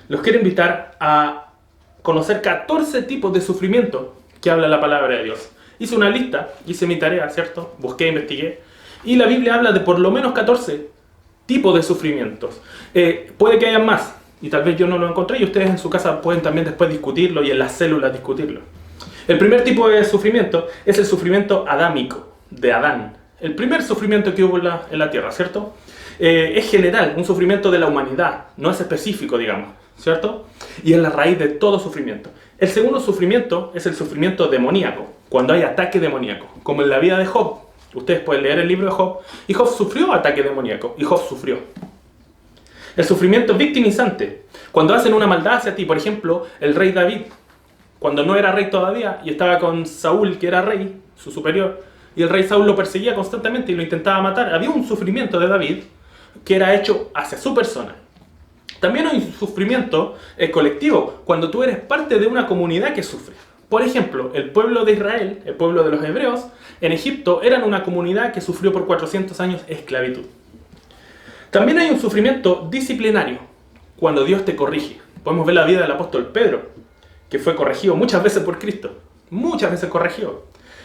Los quiero invitar a conocer 14 tipos de sufrimiento que habla la palabra de Dios. Hice una lista, hice mi tarea, ¿cierto? Busqué, investigué, y la Biblia habla de por lo menos 14 tipos de sufrimientos. Puede que haya más, y tal vez yo no lo encontré, y ustedes en su casa pueden también después discutirlo y en las células discutirlo. El primer tipo de sufrimiento es el sufrimiento adámico, de Adán. El primer sufrimiento que hubo en la tierra, ¿cierto? Es general, un sufrimiento de la humanidad, no es específico, digamos, ¿cierto? Y es la raíz de todo sufrimiento. El segundo sufrimiento es el sufrimiento demoníaco, cuando hay ataque demoníaco, como en la vida de Job. Ustedes pueden leer el libro de Job, y Job sufrió ataque demoníaco, y Job sufrió. El sufrimiento victimizante, cuando hacen una maldad hacia ti, por ejemplo, el rey David, cuando no era rey todavía, y estaba con Saúl, que era rey, su superior, y el rey Saúl lo perseguía constantemente y lo intentaba matar. Había un sufrimiento de David que era hecho hacia su persona. También hay un sufrimiento colectivo, cuando tú eres parte de una comunidad que sufre. Por ejemplo, el pueblo de Israel, el pueblo de los hebreos, en Egipto eran una comunidad que sufrió por 400 años esclavitud. También hay un sufrimiento disciplinario, cuando Dios te corrige. Podemos ver la vida del apóstol Pedro, que fue corregido muchas veces por Cristo. Muchas veces corregido.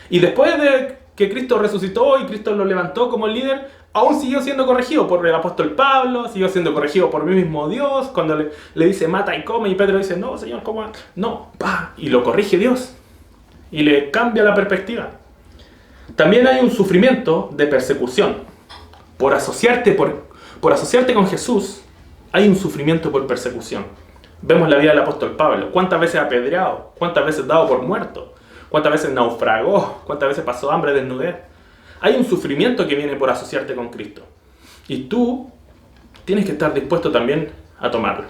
Y después de que Cristo resucitó y Cristo lo levantó como líder, aún siguió siendo corregido por el apóstol Pablo, siguió siendo corregido por mí mismo Dios, cuando le dice mata y come, y Pedro dice, no, Señor, ¿cómo? No, y lo corrige Dios, y le cambia la perspectiva. También hay un sufrimiento de persecución. Por asociarte con Jesús, hay un sufrimiento por persecución. Vemos la vida del apóstol Pablo, cuántas veces apedreado, cuántas veces dado por muerto, cuántas veces naufragó, cuántas veces pasó hambre, desnudez. Hay un sufrimiento que viene por asociarte con Cristo. Y tú tienes que estar dispuesto también a tomarlo.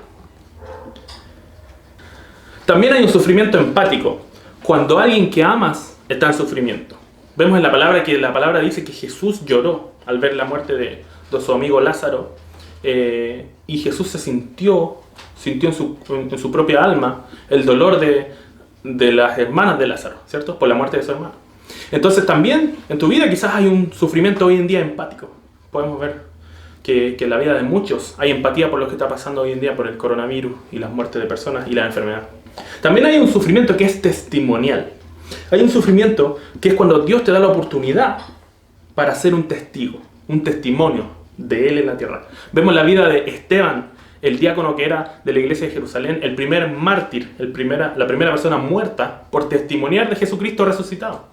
También hay un sufrimiento empático, cuando alguien que amas está en sufrimiento. Vemos en la palabra que la palabra dice que Jesús lloró al ver la muerte de su amigo Lázaro. Y Jesús se sintió en su propia alma el dolor de las hermanas de Lázaro, ¿cierto? Por la muerte de su hermano. Entonces también en tu vida quizás hay un sufrimiento hoy en día empático. Podemos ver que en la vida de muchos hay empatía por lo que está pasando hoy en día por el coronavirus y las muertes de personas y la enfermedad. También hay un sufrimiento que es testimonial. Hay un sufrimiento que es cuando Dios te da la oportunidad para ser un testigo, un testimonio de Él en la tierra. Vemos la vida de Esteban, el diácono que era de la iglesia de Jerusalén, el primer mártir, la primera persona muerta por testimoniar de Jesucristo resucitado.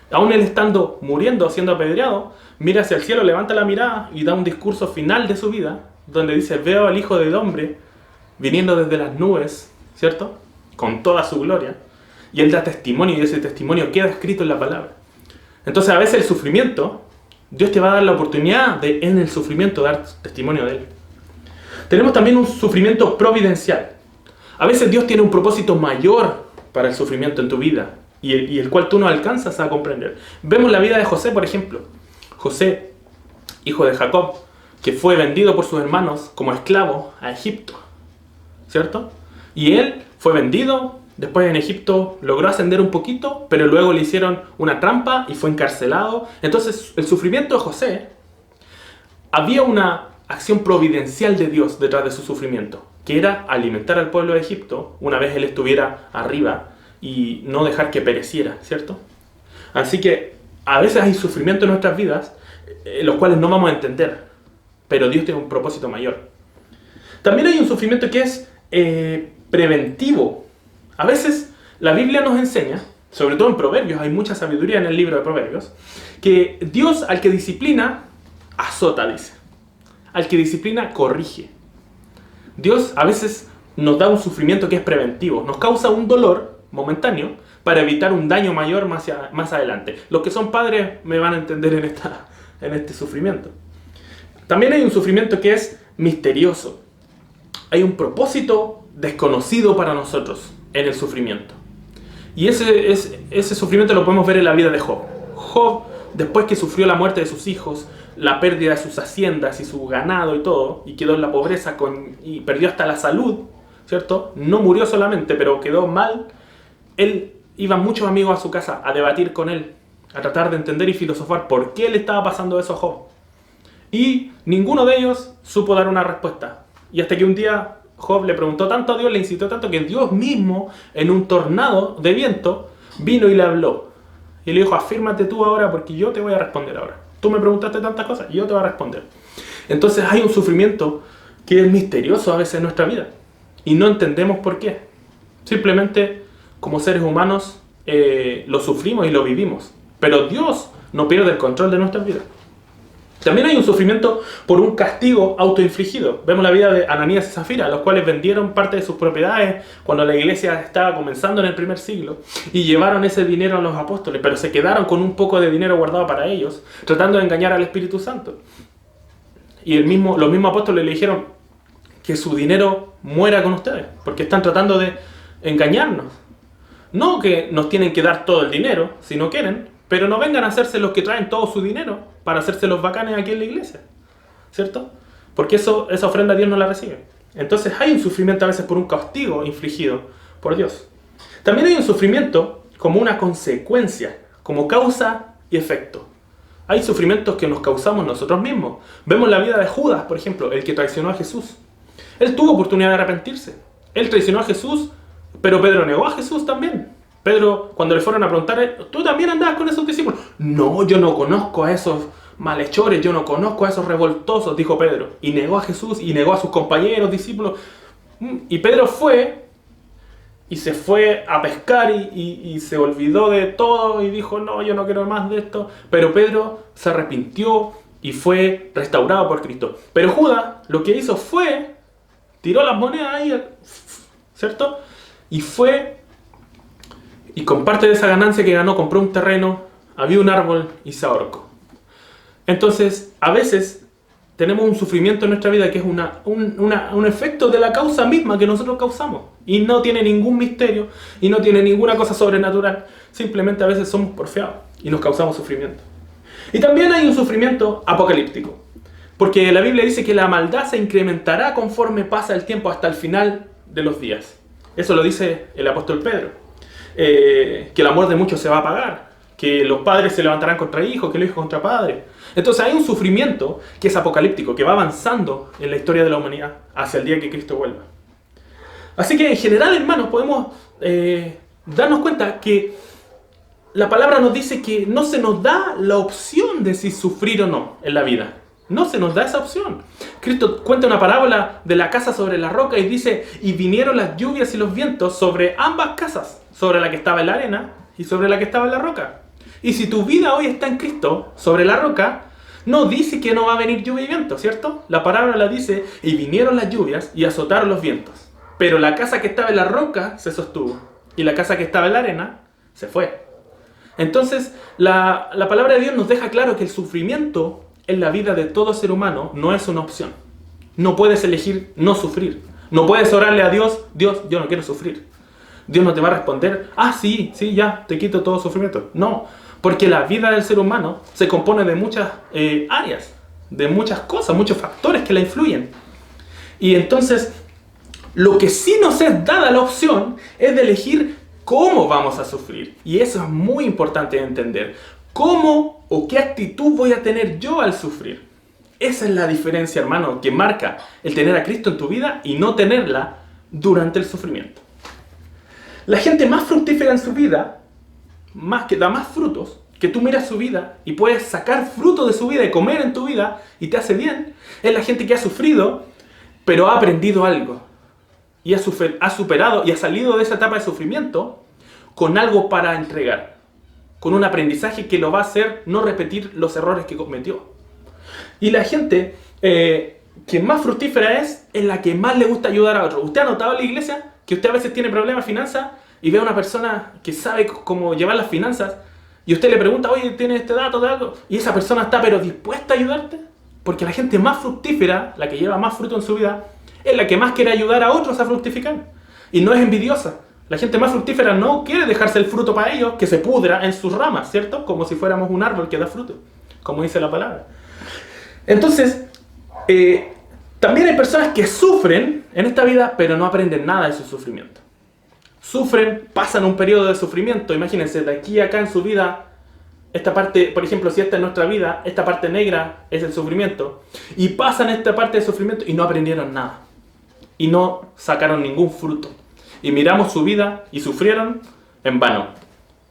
Aún él estando muriendo, siendo apedreado, mira hacia el cielo, levanta la mirada y da un discurso final de su vida, donde dice, veo al Hijo del Hombre viniendo desde las nubes, ¿cierto? Con toda su gloria. Y él da testimonio y ese testimonio queda escrito en la palabra. Entonces a veces el sufrimiento, Dios te va a dar la oportunidad de en el sufrimiento dar testimonio de Él. Tenemos también un sufrimiento providencial. A veces Dios tiene un propósito mayor para el sufrimiento en tu vida y el cual tú no alcanzas a comprender. Vemos la vida de José, por ejemplo. José, hijo de Jacob, que fue vendido por sus hermanos como esclavo a Egipto, ¿cierto? Y él fue vendido, después en Egipto logró ascender un poquito, pero luego le hicieron una trampa y fue encarcelado. Entonces el sufrimiento de José, había una acción providencial de Dios detrás de su sufrimiento, que era alimentar al pueblo de Egipto una vez él estuviera arriba y no dejar que pereciera, ¿cierto? Así que a veces hay sufrimiento en nuestras vidas, los cuales no vamos a entender, pero Dios tiene un propósito mayor. También hay un sufrimiento que es preventivo. A veces la Biblia nos enseña, sobre todo en Proverbios, hay mucha sabiduría en el libro de Proverbios, que Dios al que disciplina, azota, dice. Al que disciplina, corrige. Dios a veces nos da un sufrimiento que es preventivo, nos causa un dolor momentáneo para evitar un daño mayor más adelante. Los que son padres me van a entender en este sufrimiento. También hay un sufrimiento que es misterioso. Hay un propósito desconocido para nosotros en el sufrimiento. Y ese sufrimiento lo podemos ver en la vida de Job. Job, después que sufrió la muerte de sus hijos, la pérdida de sus haciendas y su ganado y todo, y quedó en la pobreza y perdió hasta la salud, ¿cierto? No murió solamente, pero quedó mal. Él iba muchos amigos a su casa a debatir con él, a tratar de entender y filosofar por qué le estaba pasando eso a Job. Y ninguno de ellos supo dar una respuesta. Y hasta que un día Job le preguntó tanto a Dios, le incitó tanto, que Dios mismo, en un tornado de viento, vino y le habló. Y le dijo, afírmate tú ahora porque yo te voy a responder ahora. Tú me preguntaste tantas cosas y yo te voy a responder. Entonces hay un sufrimiento que es misterioso a veces en nuestra vida. Y no entendemos por qué. Simplemente, como seres humanos, lo sufrimos y lo vivimos. Pero Dios no pierde el control de nuestras vidas. También hay un sufrimiento por un castigo autoinfligido. Vemos la vida de Ananías y Zafira, los cuales vendieron parte de sus propiedades cuando la iglesia estaba comenzando en el primer siglo y llevaron ese dinero a los apóstoles, pero se quedaron con un poco de dinero guardado para ellos, tratando de engañar al Espíritu Santo. Y los mismos apóstoles le dijeron que su dinero muera con ustedes, porque están tratando de engañarnos. No que nos tienen que dar todo el dinero, si no quieren, pero no vengan a hacerse los que traen todo su dinero para hacerse los bacanes aquí en la iglesia, ¿cierto? Porque esa ofrenda Dios no la recibe. Entonces hay un sufrimiento a veces por un castigo infligido por Dios. También hay un sufrimiento como una consecuencia, como causa y efecto. Hay sufrimientos que nos causamos nosotros mismos. Vemos la vida de Judas, por ejemplo, el que traicionó a Jesús. Él tuvo oportunidad de arrepentirse. Él traicionó a Jesús, pero Pedro negó a Jesús también. Pedro, cuando le fueron a preguntar, ¿tú también andabas con esos discípulos? No, yo no conozco a esos malhechores, yo no conozco a esos revoltosos, dijo Pedro. Y negó a Jesús y negó a sus compañeros, discípulos. Y Pedro fue y se fue a pescar y se olvidó de todo y dijo, no, yo no quiero más de esto. Pero Pedro se arrepintió y fue restaurado por Cristo. Pero Judas lo que hizo fue, tiró las monedas ahí, ¿cierto? Y fue... Y con parte de esa ganancia que ganó, compró un terreno, había un árbol y se ahorcó. Entonces, a veces tenemos un sufrimiento en nuestra vida que es un efecto de la causa misma que nosotros causamos. Y no tiene ningún misterio y no tiene ninguna cosa sobrenatural. Simplemente a veces somos porfiados y nos causamos sufrimiento. Y también hay un sufrimiento apocalíptico. Porque la Biblia dice que la maldad se incrementará conforme pasa el tiempo hasta el final de los días. Eso lo dice el apóstol Pedro. Que el amor de muchos se va a apagar, que los padres se levantarán contra hijos, que los hijos contra padres. Entonces hay un sufrimiento que es apocalíptico, que va avanzando en la historia de la humanidad hacia el día que Cristo vuelva. Así que en general, hermanos, podemos darnos cuenta que la palabra nos dice que no se nos da la opción de si sufrir o no en la vida. No se nos da esa opción. Cristo cuenta una parábola de la casa sobre la roca y dice, y vinieron las lluvias y los vientos sobre ambas casas, sobre la que estaba en la arena y sobre la que estaba en la roca. Y si tu vida hoy está en Cristo, sobre la roca, no dice que no va a venir lluvia y viento, ¿cierto? La parábola dice, y vinieron las lluvias y azotaron los vientos. Pero la casa que estaba en la roca se sostuvo, y la casa que estaba en la arena se fue. Entonces, la palabra de Dios nos deja claro que el sufrimiento en la vida de todo ser humano no es una opción. No puedes elegir no sufrir. No puedes orarle a Dios, Dios, yo no quiero sufrir. Dios no te va a responder, sí, ya, te quito todo sufrimiento. No, porque la vida del ser humano se compone de muchas áreas, de muchas cosas, muchos factores que la influyen. Y entonces, lo que sí nos es dada la opción es de elegir cómo vamos a sufrir. Y eso es muy importante de entender. ¿Cómo o qué actitud voy a tener yo al sufrir? Esa es la diferencia, hermano, que marca el tener a Cristo en tu vida y no tenerla durante el sufrimiento. La gente más fructífera en su vida, que da más frutos, que tú miras su vida y puedes sacar fruto de su vida y comer en tu vida y te hace bien, es la gente que ha sufrido, pero ha aprendido algo. Y ha superado y ha salido de esa etapa de sufrimiento con algo para entregar. Con un aprendizaje que lo va a hacer no repetir los errores que cometió. Y la gente que más fructífera es la que más le gusta ayudar a otros. ¿Usted ha notado en la iglesia que usted a veces tiene problemas de finanzas y ve a una persona que sabe cómo llevar las finanzas y usted le pregunta, oye, ¿tiene este dato de algo? Y esa persona está pero dispuesta a ayudarte? Porque la gente más fructífera, la que lleva más fruto en su vida, es la que más quiere ayudar a otros a fructificar. Y no es envidiosa. La gente más fructífera no quiere dejarse el fruto para ellos, que se pudra en sus ramas, ¿cierto? Como si fuéramos un árbol que da fruto, como dice la palabra. Entonces, también hay personas que sufren en esta vida, pero no aprenden nada de su sufrimiento. Sufren, pasan un periodo de sufrimiento. Imagínense, de aquí a acá en su vida, esta parte, por ejemplo, si esta es nuestra vida, esta parte negra es el sufrimiento. Y pasan esta parte de sufrimiento y no aprendieron nada. Y no sacaron ningún fruto. Y miramos su vida y sufrieron en vano.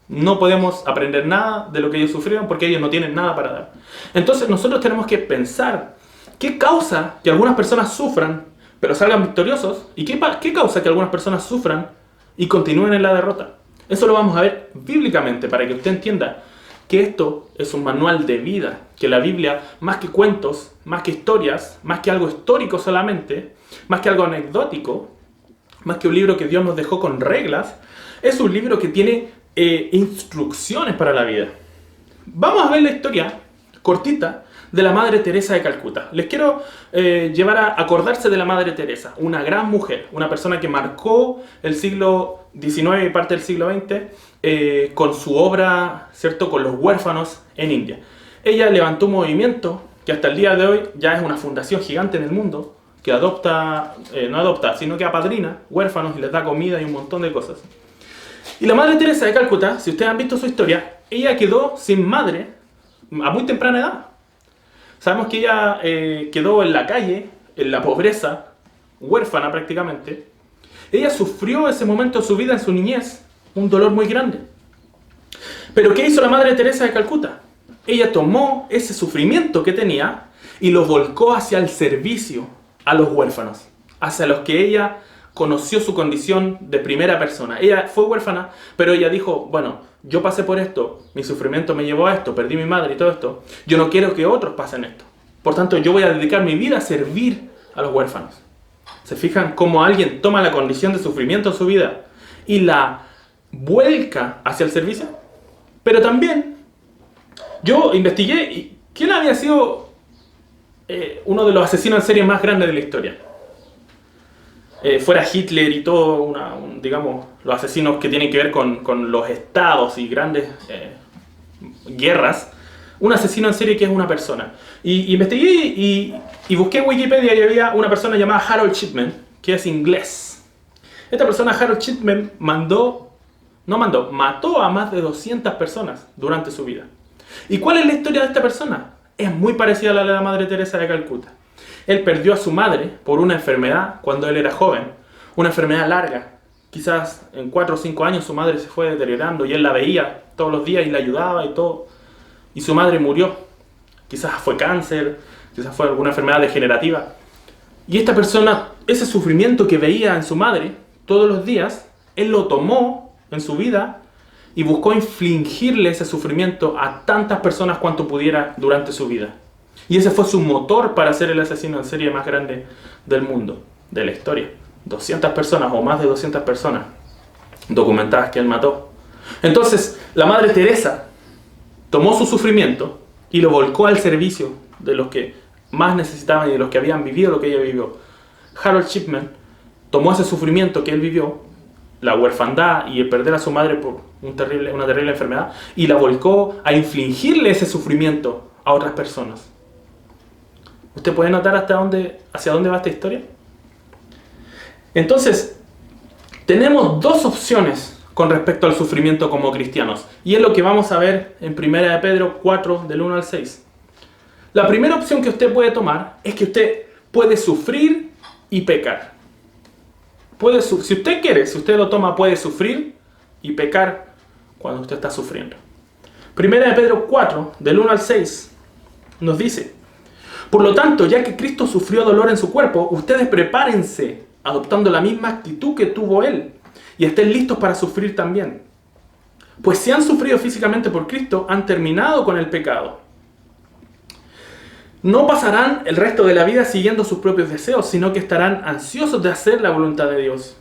No podemos aprender nada de lo que ellos sufrieron porque ellos no tienen nada para dar. Entonces nosotros tenemos que pensar qué causa que algunas personas sufran pero salgan victoriosos y qué causa que algunas personas sufran y continúen en la derrota. Eso lo vamos a ver bíblicamente para que usted entienda que esto es un manual de vida, que la Biblia, más que cuentos, más que historias, más que algo histórico solamente, más que algo anecdótico, más que un libro que Dios nos dejó con reglas, es un libro que tiene instrucciones para la vida. Vamos a ver la historia cortita de la Madre Teresa de Calcuta. Les quiero llevar a acordarse de la Madre Teresa, una gran mujer, una persona que marcó el siglo XIX y parte del siglo XX con su obra, ¿cierto?, con los huérfanos en India. Ella levantó un movimiento que hasta el día de hoy ya es una fundación gigante en el mundo, que adopta, no adopta, sino que apadrina huérfanos y les da comida y un montón de cosas. Y la Madre Teresa de Calcuta, si ustedes han visto su historia, ella quedó sin madre a muy temprana edad. Sabemos que ella quedó en la calle, en la pobreza, huérfana prácticamente. Ella sufrió ese momento de su vida en su niñez, un dolor muy grande. Pero ¿qué hizo la Madre Teresa de Calcuta? Ella tomó ese sufrimiento que tenía y lo volcó hacia el servicio a los huérfanos, hacia los que ella conoció su condición de primera persona. Ella fue huérfana, pero ella dijo, bueno, yo pasé por esto, mi sufrimiento me llevó a esto, perdí mi madre y todo esto. Yo no quiero que otros pasen esto. Por tanto, yo voy a dedicar mi vida a servir a los huérfanos. ¿Se fijan cómo alguien toma la condición de sufrimiento en su vida y la vuelca hacia el servicio? Pero también, yo investigué quién había sido uno de los asesinos en serie más grandes de la historia. Fuera Hitler y todo, digamos, los asesinos que tienen que ver con los estados y grandes guerras, un asesino en serie que es una persona. Y investigué y busqué en Wikipedia y había una persona llamada Harold Shipman, que es inglés. Esta persona, Harold Shipman, mató a más de 200 personas durante su vida. ¿Y cuál es la historia de esta persona? Es muy parecida a la de la Madre Teresa de Calcuta. Él perdió a su madre por una enfermedad cuando él era joven, una enfermedad larga. Quizás en 4 o 5 años su madre se fue deteriorando y él la veía todos los días y la ayudaba y todo. Y su madre murió. Quizás fue cáncer, quizás fue alguna enfermedad degenerativa. Y esta persona, ese sufrimiento que veía en su madre todos los días, él lo tomó en su vida y buscó infligirle ese sufrimiento a tantas personas cuanto pudiera durante su vida. Y ese fue su motor para ser el asesino en serie más grande del mundo, de la historia. 200 personas o más de 200 personas documentadas que él mató. Entonces, la Madre Teresa tomó su sufrimiento y lo volcó al servicio de los que más necesitaban y de los que habían vivido lo que ella vivió. Harold Shipman tomó ese sufrimiento que él vivió, la huerfandad y el perder a su madre por una terrible enfermedad, y la volcó a infligirle ese sufrimiento a otras personas. ¿Usted puede notar hacia dónde va esta historia? Entonces, tenemos dos opciones con respecto al sufrimiento como cristianos. Y es lo que vamos a ver en 1 de Pedro 4, del 1 al 6. La primera opción que usted puede tomar es que usted puede sufrir y pecar. Si usted quiere, si usted lo toma, puede sufrir y pecar cuando usted está sufriendo. 1 de Pedro 4, del 1 al 6, nos dice: por lo tanto, ya que Cristo sufrió dolor en su cuerpo, ustedes prepárense, adoptando la misma actitud que tuvo Él, y estén listos para sufrir también. Pues si han sufrido físicamente por Cristo, han terminado con el pecado. No pasarán el resto de la vida siguiendo sus propios deseos, sino que estarán ansiosos de hacer la voluntad de Dios.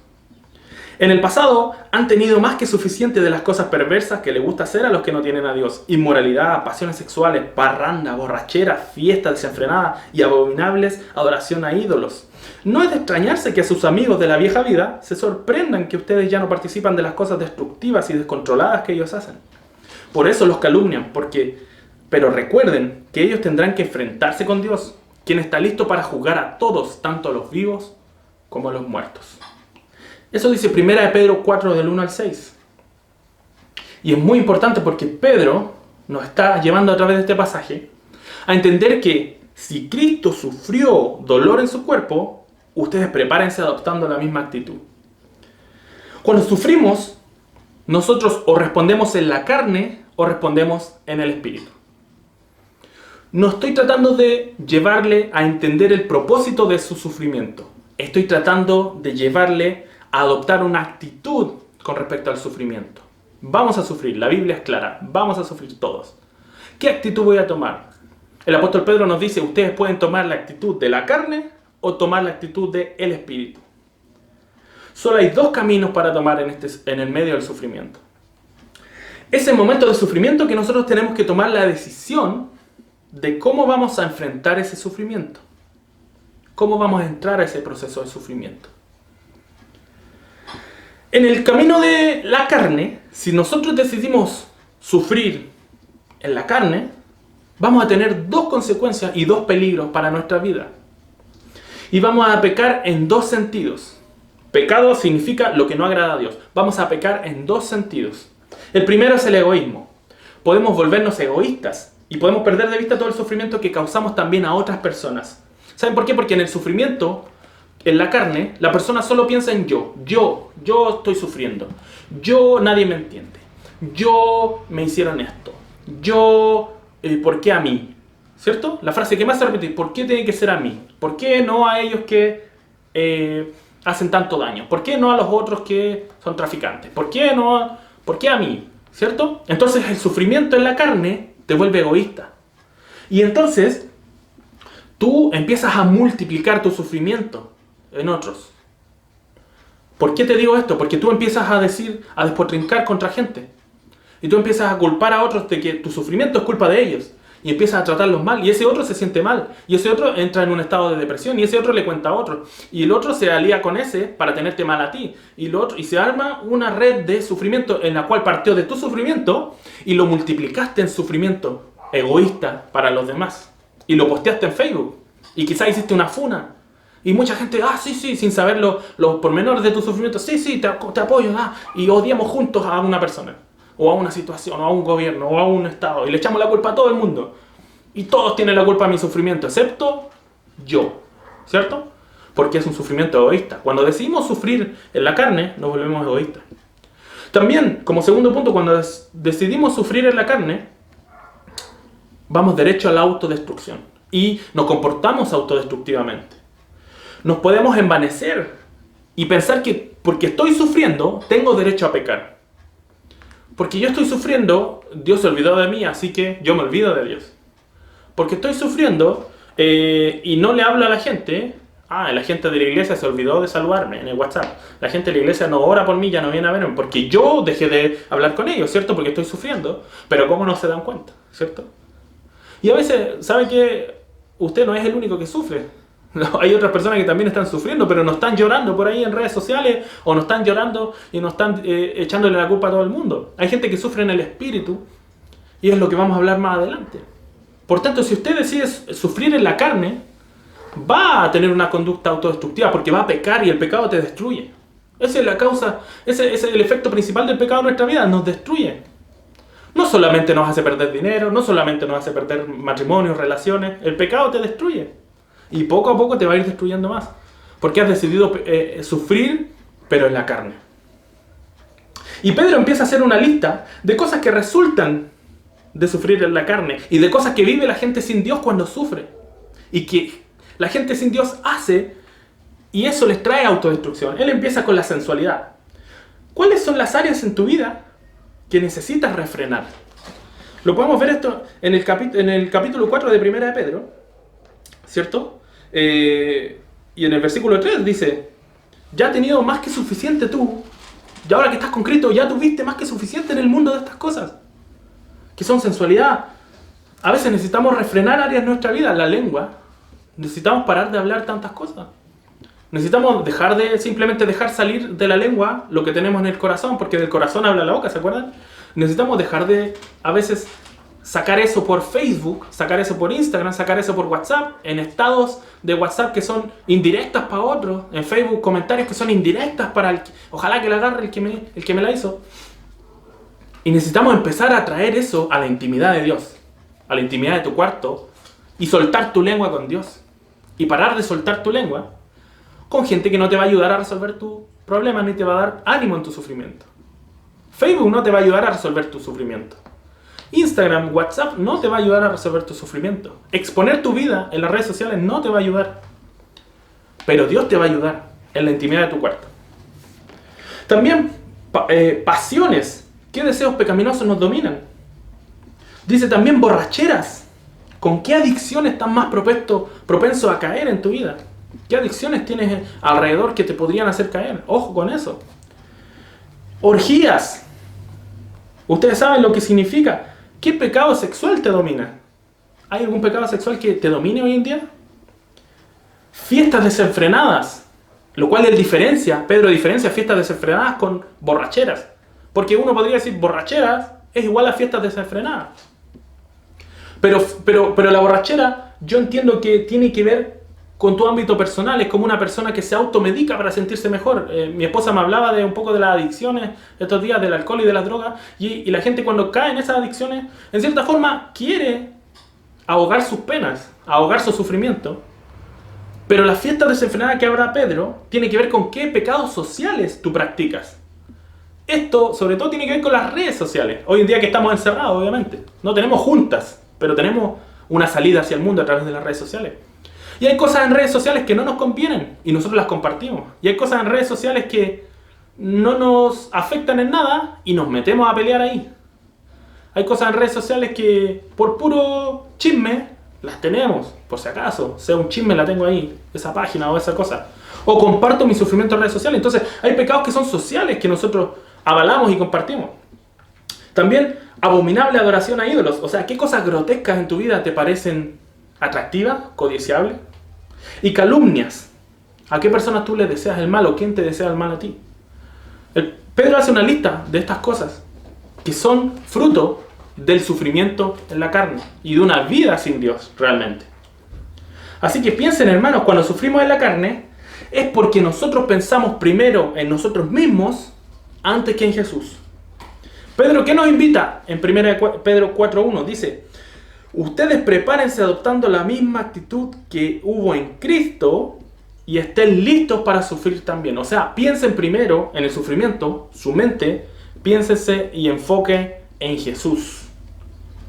En el pasado han tenido más que suficiente de las cosas perversas que les gusta hacer a los que no tienen a Dios: inmoralidad, pasiones sexuales, parranda, borrachera, fiestas desenfrenadas y abominables adoración a ídolos. No es de extrañarse que a sus amigos de la vieja vida se sorprendan que ustedes ya no participan de las cosas destructivas y descontroladas que ellos hacen. Por eso los calumnian, pero recuerden que ellos tendrán que enfrentarse con Dios, quien está listo para juzgar a todos, tanto a los vivos como a los muertos. Eso dice 1 de Pedro 4, del 1 al 6. Y es muy importante porque Pedro nos está llevando a través de este pasaje a entender que si Cristo sufrió dolor en su cuerpo, ustedes prepárense adoptando la misma actitud. Cuando sufrimos, nosotros o respondemos en la carne o respondemos en el espíritu. No estoy tratando de llevarle a entender el propósito de su sufrimiento. Estoy tratando de llevarle a adoptar una actitud con respecto al sufrimiento. Vamos a sufrir, la Biblia es clara, vamos a sufrir todos. ¿Qué actitud voy a tomar? El apóstol Pedro nos dice, ustedes pueden tomar la actitud de la carne o tomar la actitud del Espíritu. Solo hay dos caminos para tomar en el medio del sufrimiento. Es el momento de sufrimiento que nosotros tenemos que tomar la decisión de cómo vamos a enfrentar ese sufrimiento. Cómo vamos a entrar a ese proceso de sufrimiento. En el camino de la carne, si nosotros decidimos sufrir en la carne, vamos a tener dos consecuencias y dos peligros para nuestra vida. Y vamos a pecar en dos sentidos. Pecado significa lo que no agrada a Dios. Vamos a pecar en dos sentidos. El primero es el egoísmo. Podemos volvernos egoístas y podemos perder de vista todo el sufrimiento que causamos también a otras personas. ¿Saben por qué? Porque en el sufrimiento, en la carne, la persona solo piensa en yo. Yo estoy sufriendo. Nadie me entiende. Me hicieron esto. ¿Por qué a mí? ¿Cierto? La frase que más se repite, ¿por qué tiene que ser a mí? ¿Por qué no a ellos que hacen tanto daño? ¿Por qué no a los otros que son traficantes? ¿Por qué a mí? ¿Cierto? Entonces el sufrimiento en la carne te vuelve egoísta. Y entonces tú empiezas a multiplicar tu sufrimiento en otros. ¿Por qué te digo esto? Porque tú empiezas a despotrincar contra gente. Y tú empiezas a culpar a otros de que tu sufrimiento es culpa de ellos. Y empiezas a tratarlos mal. Y ese otro se siente mal. Y ese otro entra en un estado de depresión. Y ese otro le cuenta a otro. Y el otro se alía con ese para tenerte mal a ti. Y se arma una red de sufrimiento en la cual partió de tu sufrimiento y lo multiplicaste en sufrimiento egoísta para los demás. Y lo posteaste en Facebook. Y quizás hiciste una funa. Y mucha gente, sí, sin saber los pormenores de tu sufrimiento. Sí, te apoyo. Y odiamos juntos a una persona. O a una situación, o a un gobierno, o a un estado. Y le echamos la culpa a todo el mundo. Y todos tienen la culpa de mi sufrimiento, excepto yo. ¿Cierto? Porque es un sufrimiento egoísta. Cuando decidimos sufrir en la carne, nos volvemos egoístas. También, como segundo punto, cuando decidimos sufrir en la carne, vamos derecho a la autodestrucción. Y nos comportamos autodestructivamente. Nos podemos envanecer y pensar que porque estoy sufriendo, tengo derecho a pecar. Porque yo estoy sufriendo, Dios se olvidó de mí, así que yo me olvido de Dios. Porque estoy sufriendo y no le hablo a la gente. La gente de la iglesia se olvidó de saludarme en el WhatsApp. La gente de la iglesia no ora por mí, ya no viene a verme. Porque yo dejé de hablar con ellos, ¿cierto? Porque estoy sufriendo. Pero ¿cómo no se dan cuenta? ¿Cierto? Y a veces, ¿sabe qué? Usted no es el único que sufre. No, hay otras personas que también están sufriendo, pero no están llorando por ahí en redes sociales, o no están llorando y no están echándole la culpa a todo el mundo. Hay gente que sufre en el espíritu, y es lo que vamos a hablar más adelante. Por tanto, si usted decide sufrir en la carne, va a tener una conducta autodestructiva, porque va a pecar y el pecado te destruye. Esa es la causa, ese es el efecto principal del pecado en nuestra vida, nos destruye. No solamente nos hace perder dinero, no solamente nos hace perder matrimonios, relaciones, el pecado te destruye. Y poco a poco te va a ir destruyendo más. Porque has decidido sufrir, pero en la carne. Y Pedro empieza a hacer una lista de cosas que resultan de sufrir en la carne. Y de cosas que vive la gente sin Dios cuando sufre. Y que la gente sin Dios hace. Y eso les trae autodestrucción. Él empieza con la sensualidad. ¿Cuáles son las áreas en tu vida que necesitas refrenar? Lo podemos ver esto en el capítulo 4 de 1 de Pedro. ¿Cierto? Y en el versículo 3 dice, ya has tenido más que suficiente tú, y ahora que estás con Cristo, ya tuviste más que suficiente en el mundo de estas cosas, que son sensualidad. A veces necesitamos refrenar áreas de nuestra vida, la lengua. Necesitamos parar de hablar tantas cosas. Necesitamos simplemente dejar salir de la lengua lo que tenemos en el corazón, porque del corazón habla la boca, ¿se acuerdan? Necesitamos dejar de, a veces, sacar eso por Facebook, sacar eso por Instagram, sacar eso por WhatsApp, en estados de WhatsApp que son indirectas para otros, en Facebook comentarios que son indirectas para el que, ojalá que la agarre el que me la hizo. Y necesitamos empezar a traer eso a la intimidad de Dios, a la intimidad de tu cuarto, y soltar tu lengua con Dios. Y parar de soltar tu lengua con gente que no te va a ayudar a resolver tu problema ni te va a dar ánimo en tu sufrimiento. Facebook no te va a ayudar a resolver tu sufrimiento. Instagram, WhatsApp no te va a ayudar a resolver tu sufrimiento. Exponer tu vida en las redes sociales no te va a ayudar. Pero Dios te va a ayudar en la intimidad de tu cuarto. También pasiones ¿Qué deseos pecaminosos nos dominan? Dice también borracheras. ¿Con qué adicción estás más propenso a caer en tu vida? ¿Qué adicciones tienes alrededor que te podrían hacer caer? Ojo con eso. Orgías. Ustedes saben lo que significa. ¿Qué pecado sexual te domina? ¿Hay algún pecado sexual que te domine hoy en día? Fiestas desenfrenadas. Lo cual él diferencia, Pedro diferencia fiestas desenfrenadas con borracheras. Porque uno podría decir borracheras es igual a fiestas desenfrenadas. Pero la borrachera yo entiendo que tiene que ver con tu ámbito personal. Es como una persona que se automedica para sentirse mejor. Mi esposa me hablaba de un poco de las adicciones estos días, del alcohol y de las drogas. Y la gente cuando cae en esas adicciones, en cierta forma quiere ahogar sus penas, ahogar su sufrimiento. Pero la fiesta desenfrenada que habla Pedro tiene que ver con qué pecados sociales tú practicas. Esto sobre todo tiene que ver con las redes sociales. Hoy en día que estamos encerrados, obviamente. No tenemos juntas, pero tenemos una salida hacia el mundo a través de las redes sociales. Y hay cosas en redes sociales que no nos convienen y nosotros las compartimos. Y hay cosas en redes sociales que no nos afectan en nada y nos metemos a pelear ahí. Hay cosas en redes sociales que por puro chisme las tenemos, por si acaso. Sea un chisme, la tengo ahí, esa página o esa cosa. O comparto mi sufrimiento en redes sociales. Entonces hay pecados que son sociales que nosotros avalamos y compartimos. También abominable adoración a ídolos. O sea, ¿qué cosas grotescas en tu vida te parecen atractivas, codiciables? Y calumnias. ¿A qué personas tú le deseas el mal o quién te desea el mal a ti? Pedro hace una lista de estas cosas que son fruto del sufrimiento en la carne y de una vida sin Dios realmente. Así que piensen, hermanos, cuando sufrimos en la carne es porque nosotros pensamos primero en nosotros mismos antes que en Jesús. Pedro, ¿qué nos invita? En 1 Pedro 4.1 dice: ustedes prepárense adoptando la misma actitud que hubo en Cristo y estén listos para sufrir también. O sea, piensen primero en el sufrimiento, su mente, piénsense y enfoque en Jesús.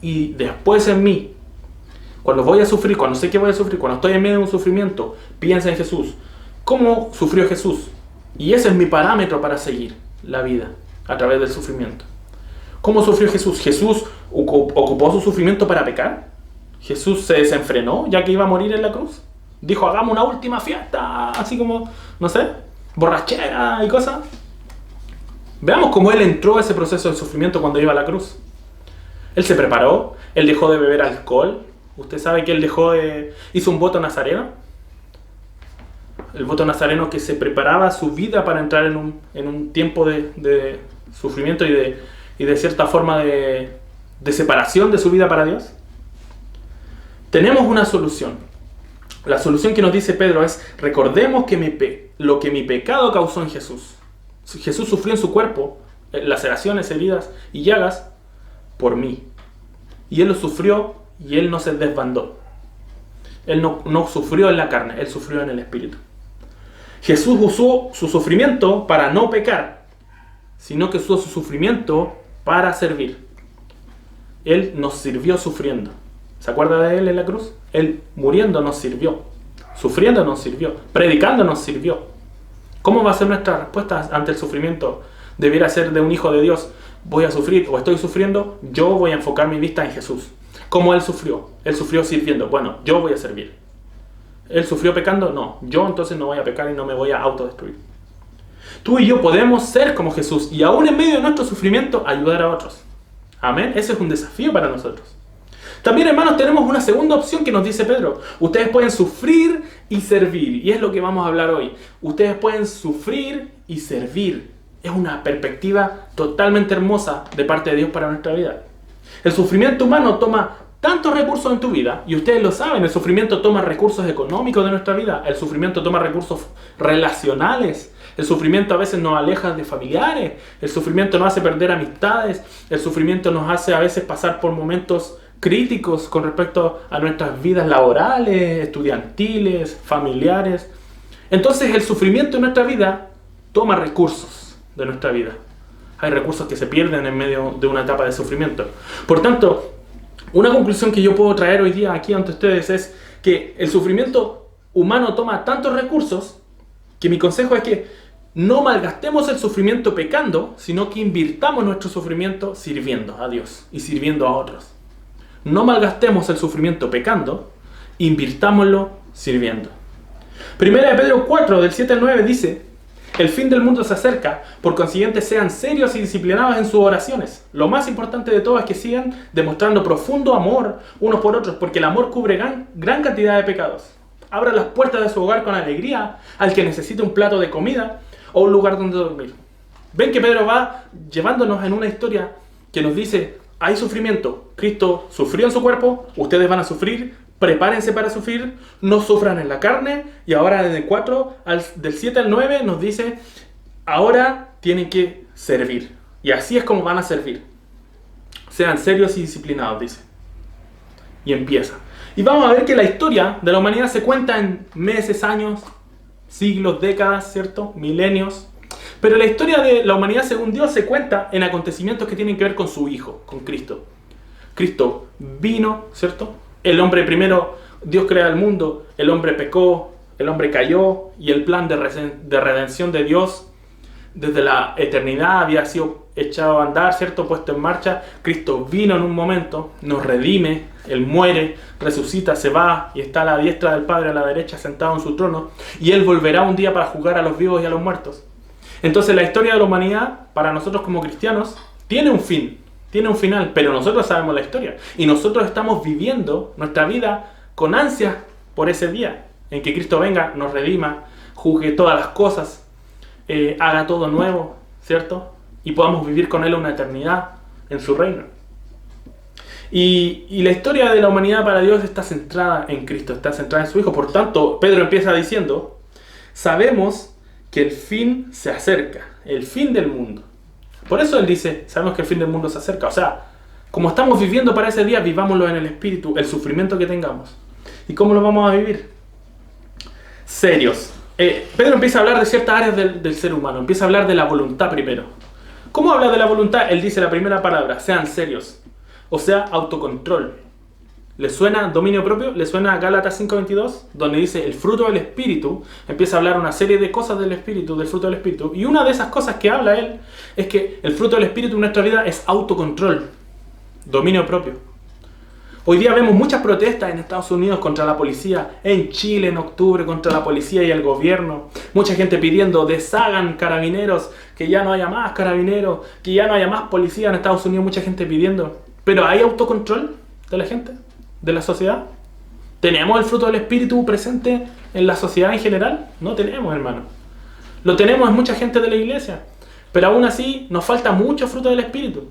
Y después en mí. Cuando voy a sufrir, cuando sé que voy a sufrir, cuando estoy en medio de un sufrimiento, piensa en Jesús. ¿Cómo sufrió Jesús? Y ese es mi parámetro para seguir la vida a través del sufrimiento. ¿Cómo sufrió Jesús? ¿Jesús ocupó su sufrimiento para pecar? ¿Jesús se desenfrenó ya que iba a morir en la cruz? Dijo, hagamos una última fiesta, así como, no sé, borrachera y cosas. Veamos cómo él entró a ese proceso de sufrimiento cuando iba a la cruz. Él se preparó, él dejó de beber alcohol. Usted sabe que él hizo un voto nazareno. El voto nazareno que se preparaba su vida para entrar en un tiempo de sufrimiento y de cierta forma de separación de su vida para Dios. Tenemos una solución. La solución que nos dice Pedro es: recordemos que lo que mi pecado causó en Jesús. Jesús sufrió en su cuerpo laceraciones, heridas y llagas por mí. Y Él lo sufrió y Él no se desbandó. Él no sufrió en la carne, Él sufrió en el Espíritu. Jesús usó su sufrimiento para no pecar, sino que usó su sufrimiento para servir. Él nos sirvió sufriendo. ¿Se acuerda de Él en la cruz? Él muriendo nos sirvió, sufriendo nos sirvió, predicando nos sirvió. ¿Cómo va a ser nuestra respuesta ante el sufrimiento? Debiera ser de un hijo de Dios. Voy a sufrir o estoy sufriendo, yo voy a enfocar mi vista en Jesús. ¿Cómo Él sufrió? Él sufrió sirviendo. Bueno, yo voy a servir. ¿Él sufrió pecando? No. Yo entonces no voy a pecar y no me voy a autodestruir. Tú y yo podemos ser como Jesús y aún en medio de nuestro sufrimiento ayudar a otros. Amén. Ese es un desafío para nosotros. También, hermanos, tenemos una segunda opción que nos dice Pedro. Ustedes pueden sufrir y servir. Y es lo que vamos a hablar hoy. Ustedes pueden sufrir y servir. Es una perspectiva totalmente hermosa de parte de Dios para nuestra vida. El sufrimiento humano toma tantos recursos en tu vida, y ustedes lo saben, el sufrimiento toma recursos económicos de nuestra vida, el sufrimiento toma recursos relacionales, el sufrimiento a veces nos aleja de familiares, el sufrimiento nos hace perder amistades, el sufrimiento nos hace a veces pasar por momentos críticos con respecto a nuestras vidas laborales, estudiantiles, familiares. Entonces el sufrimiento en nuestra vida toma recursos de nuestra vida. Hay recursos que se pierden en medio de una etapa de sufrimiento. Por tanto, una conclusión que yo puedo traer hoy día aquí ante ustedes es que el sufrimiento humano toma tantos recursos que mi consejo es que no malgastemos el sufrimiento pecando, sino que invirtamos nuestro sufrimiento sirviendo a Dios y sirviendo a otros. No malgastemos el sufrimiento pecando, invirtámoslo sirviendo. Primera de Pedro 4, del 7 al 9 dice: el fin del mundo se acerca, por consiguiente sean serios y disciplinados en sus oraciones. Lo más importante de todo es que sigan demostrando profundo amor unos por otros, porque el amor cubre gran cantidad de pecados. Abran las puertas de su hogar con alegría al que necesite un plato de comida o un lugar donde dormir. Ven que Pedro va llevándonos en una historia que nos dice: hay sufrimiento, Cristo sufrió en su cuerpo, ustedes van a sufrir, prepárense para sufrir, no sufran en la carne. Y ahora del 4, del 7 al 9 nos dice: ahora tienen que servir. Y así es como van a servir. Sean serios y disciplinados, dice. Y empieza. Y vamos a ver que la historia de la humanidad se cuenta en meses, años, siglos, décadas, ¿cierto? Milenios. Pero la historia de la humanidad según Dios se cuenta en acontecimientos que tienen que ver con su Hijo, con Cristo. Cristo vino, ¿cierto? El hombre primero, Dios crea el mundo, el hombre pecó, el hombre cayó, y el plan de redención de Dios desde la eternidad había sido echado a andar, ¿cierto? Puesto en marcha. Cristo vino en un momento, nos redime, Él muere, resucita, se va y está a la diestra del Padre, a la derecha, sentado en su trono, y Él volverá un día para juzgar a los vivos y a los muertos. Entonces la historia de la humanidad, para nosotros como cristianos, tiene un fin, tiene un final, pero nosotros sabemos la historia. Y nosotros estamos viviendo nuestra vida con ansias por ese día, en que Cristo venga, nos redima, juzgue todas las cosas, haga todo nuevo, ¿cierto? Y podamos vivir con Él una eternidad en su reino. Y la historia de la humanidad para Dios está centrada en Cristo, está centrada en su Hijo. Por tanto, Pedro empieza diciendo: sabemos que el fin se acerca, el fin del mundo. Por eso él dice: sabemos que el fin del mundo se acerca. O sea, como estamos viviendo para ese día, vivámoslo en el Espíritu, el sufrimiento que tengamos. ¿Y cómo lo vamos a vivir? Serios. Pedro empieza a hablar de ciertas áreas del ser humano, empieza a hablar de la voluntad primero. ¿Cómo habla de la voluntad? Él dice la primera palabra: sean serios. O sea, autocontrol. ¿Le suena dominio propio? ¿Le suena a Gálatas 5:22? Donde dice el fruto del Espíritu. Empieza a hablar una serie de cosas del Espíritu, del fruto del Espíritu. Y una de esas cosas que habla él es que el fruto del Espíritu en nuestra vida es autocontrol, dominio propio. Hoy día vemos muchas protestas en Estados Unidos contra la policía, en Chile en octubre contra la policía y el gobierno. Mucha gente pidiendo: deshagan carabineros, que ya no haya más carabineros, que ya no haya más policía en Estados Unidos. Mucha gente pidiendo. Pero ¿hay autocontrol de la gente? ¿De la sociedad? ¿Tenemos el fruto del Espíritu presente en la sociedad en general? No tenemos, hermano. Lo tenemos en mucha gente de la iglesia, pero aún así nos falta mucho fruto del Espíritu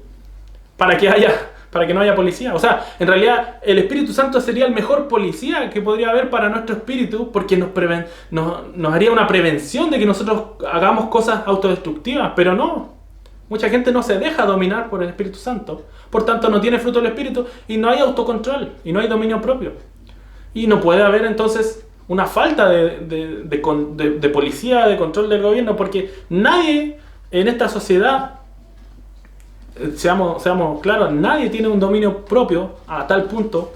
para que no haya policía. O sea, en realidad el Espíritu Santo sería el mejor policía que podría haber para nuestro espíritu, porque nos haría una prevención de que nosotros hagamos cosas autodestructivas, pero no. Mucha gente no se deja dominar por el Espíritu Santo, por tanto no tiene fruto del Espíritu y no hay autocontrol y no hay dominio propio. Y no puede haber entonces una falta de policía, de control del gobierno, porque nadie en esta sociedad, seamos claros, nadie tiene un dominio propio a tal punto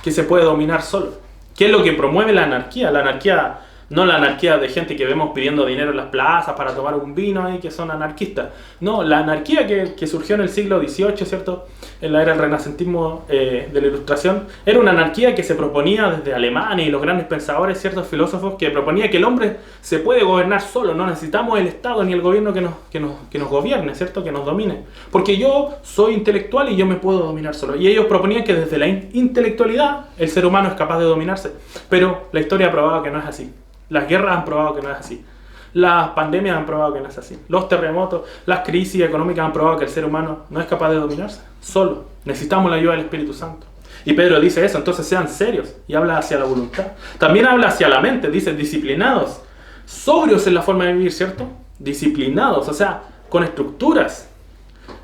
que se puede dominar solo. ¿Qué es lo que promueve la anarquía? La anarquía, no la anarquía de gente que vemos pidiendo dinero en las plazas para tomar un vino y que son anarquistas. No, la anarquía que surgió en el siglo XVIII, ¿cierto? En la era del renacentismo, de la Ilustración, era una anarquía que se proponía desde Alemania y los grandes pensadores, ciertos filósofos, que proponía que el hombre se puede gobernar solo, no necesitamos el Estado ni el gobierno que nos gobierne, ¿cierto? Que nos domine. Porque yo soy intelectual y yo me puedo dominar solo. Y ellos proponían que desde la intelectualidad el ser humano es capaz de dominarse. Pero la historia ha probado que no es así. Las guerras han probado que no es así. Las pandemias han probado que no es así. Los terremotos, las crisis económicas han probado que el ser humano no es capaz de dominarse solo. Necesitamos la ayuda del Espíritu Santo. Y Pedro dice eso, entonces sean serios. Y habla hacia la voluntad. También habla hacia la mente, dice disciplinados. Sobrios en la forma de vivir, ¿cierto? Disciplinados, o sea, con estructuras.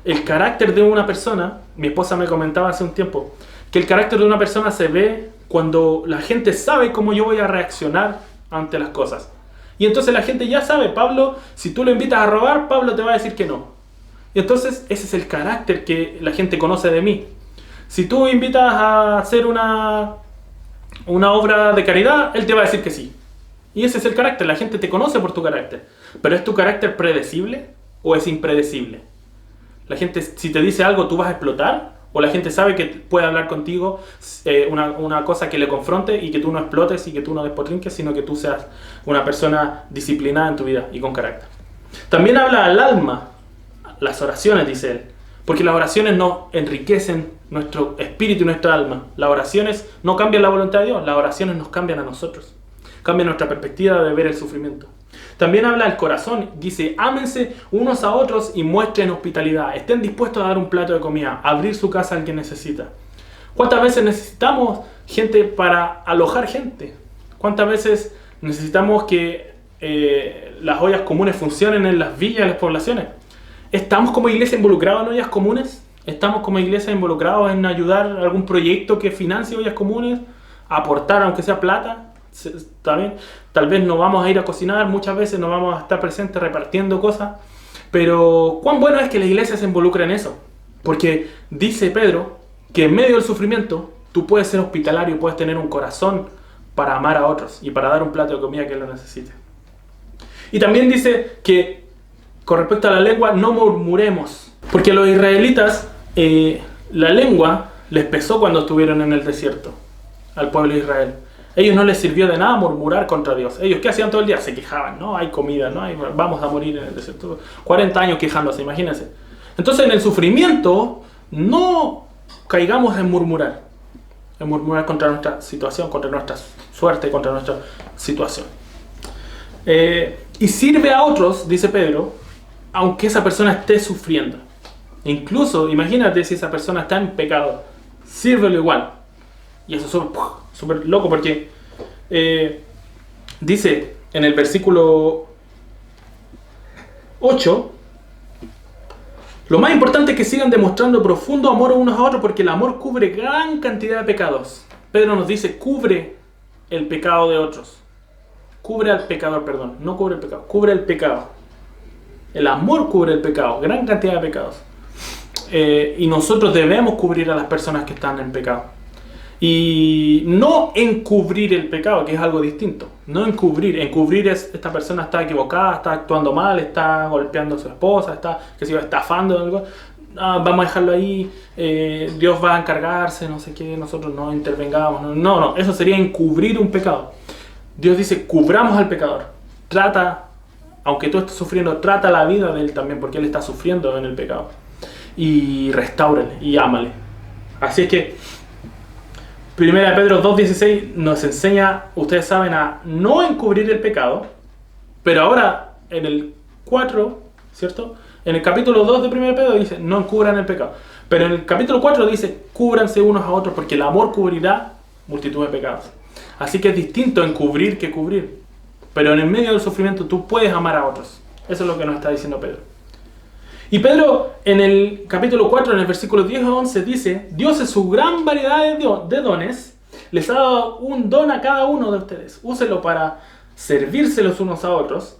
El carácter de una persona, mi esposa me comentaba hace un tiempo, que el carácter de una persona se ve cuando la gente sabe cómo yo voy a reaccionar ante las cosas. Y entonces la gente ya sabe, Pablo, si tú lo invitas a robar, Pablo te va a decir que no. Y entonces ese es el carácter que la gente conoce de mí. Si tú invitas a hacer una obra de caridad, él te va a decir que sí. Y ese es el carácter, la gente te conoce por tu carácter. Pero ¿es tu carácter predecible o es impredecible? La gente, si te dice algo, ¿tú vas a explotar? ¿O la gente sabe que puede hablar contigo una cosa que le confronte y que tú no explotes y que tú no despotrinques, sino que tú seas una persona disciplinada en tu vida y con carácter? También habla al alma, las oraciones, dice él. Porque las oraciones nos enriquecen nuestro espíritu y nuestra alma. Las oraciones no cambian la voluntad de Dios, las oraciones nos cambian a nosotros. Cambian nuestra perspectiva de ver el sufrimiento. También habla del corazón, dice, ámense unos a otros y muestren hospitalidad. Estén dispuestos a dar un plato de comida, a abrir su casa al que necesita. ¿Cuántas veces necesitamos gente para alojar gente? ¿Cuántas veces necesitamos que las ollas comunes funcionen en las villas, en las poblaciones? ¿Estamos como iglesia involucrados en ollas comunes? ¿Estamos como iglesia involucrados en ayudar a algún proyecto que financie ollas comunes? ¿Aportar aunque sea plata? ¿También? Tal vez no vamos a ir a cocinar, muchas veces no vamos a estar presentes repartiendo cosas, pero cuán bueno es que la iglesia se involucre en eso, porque dice Pedro que en medio del sufrimiento tú puedes ser hospitalario, puedes tener un corazón para amar a otros y para dar un plato de comida que lo necesite. Y también dice que con respecto a la lengua no murmuremos, porque a los israelitas la lengua les pesó cuando estuvieron en el desierto, al pueblo de Israel. Ellos no les sirvió de nada murmurar contra Dios. Ellos, ¿qué hacían todo el día? Se quejaban, no hay comida, vamos a morir en el desierto. 40 años quejándose, imagínense. Entonces en el sufrimiento no caigamos en murmurar contra nuestra situación, contra nuestra suerte, contra nuestra situación. Y sirve a otros, dice Pedro, aunque esa persona esté sufriendo. Incluso, imagínate si esa persona está en pecado, sírvelo igual. Y eso es súper loco porque dice en el versículo 8, lo más importante es que sigan demostrando profundo amor unos a otros porque el amor cubre gran cantidad de pecados. Pedro nos dice, cubre el pecado de otros. Cubre al pecador, perdón, no cubre el pecado, cubre el pecado. El amor cubre el pecado, gran cantidad de pecados. Y nosotros debemos cubrir a las personas que están en pecado. Y no encubrir el pecado, que es algo distinto. No encubrir. Encubrir es esta persona está equivocada, está actuando mal, está golpeando a su esposa, está estafando algo. Vamos a dejarlo ahí, Dios va a encargarse, no sé qué, nosotros no intervengamos. No, eso sería encubrir un pecado. Dios dice, cubramos al pecador. Trata, aunque tú estés sufriendo, trata la vida de él también, porque él está sufriendo en el pecado. Y restáurale y ámale. Así es que 1 Pedro 2.16 nos enseña, ustedes saben, a no encubrir el pecado, pero ahora en el 4, ¿cierto? En el capítulo 2 de 1 Pedro dice, no encubran el pecado. Pero en el capítulo 4 dice, cúbranse unos a otros, porque el amor cubrirá multitud de pecados. Así que es distinto encubrir que cubrir. Pero en el medio del sufrimiento tú puedes amar a otros. Eso es lo que nos está diciendo Pedro. Y Pedro en el capítulo 4, en el versículo 10 a 11 dice, Dios en su gran variedad de dones les ha dado un don a cada uno de ustedes. Úselo para servirse los unos a otros.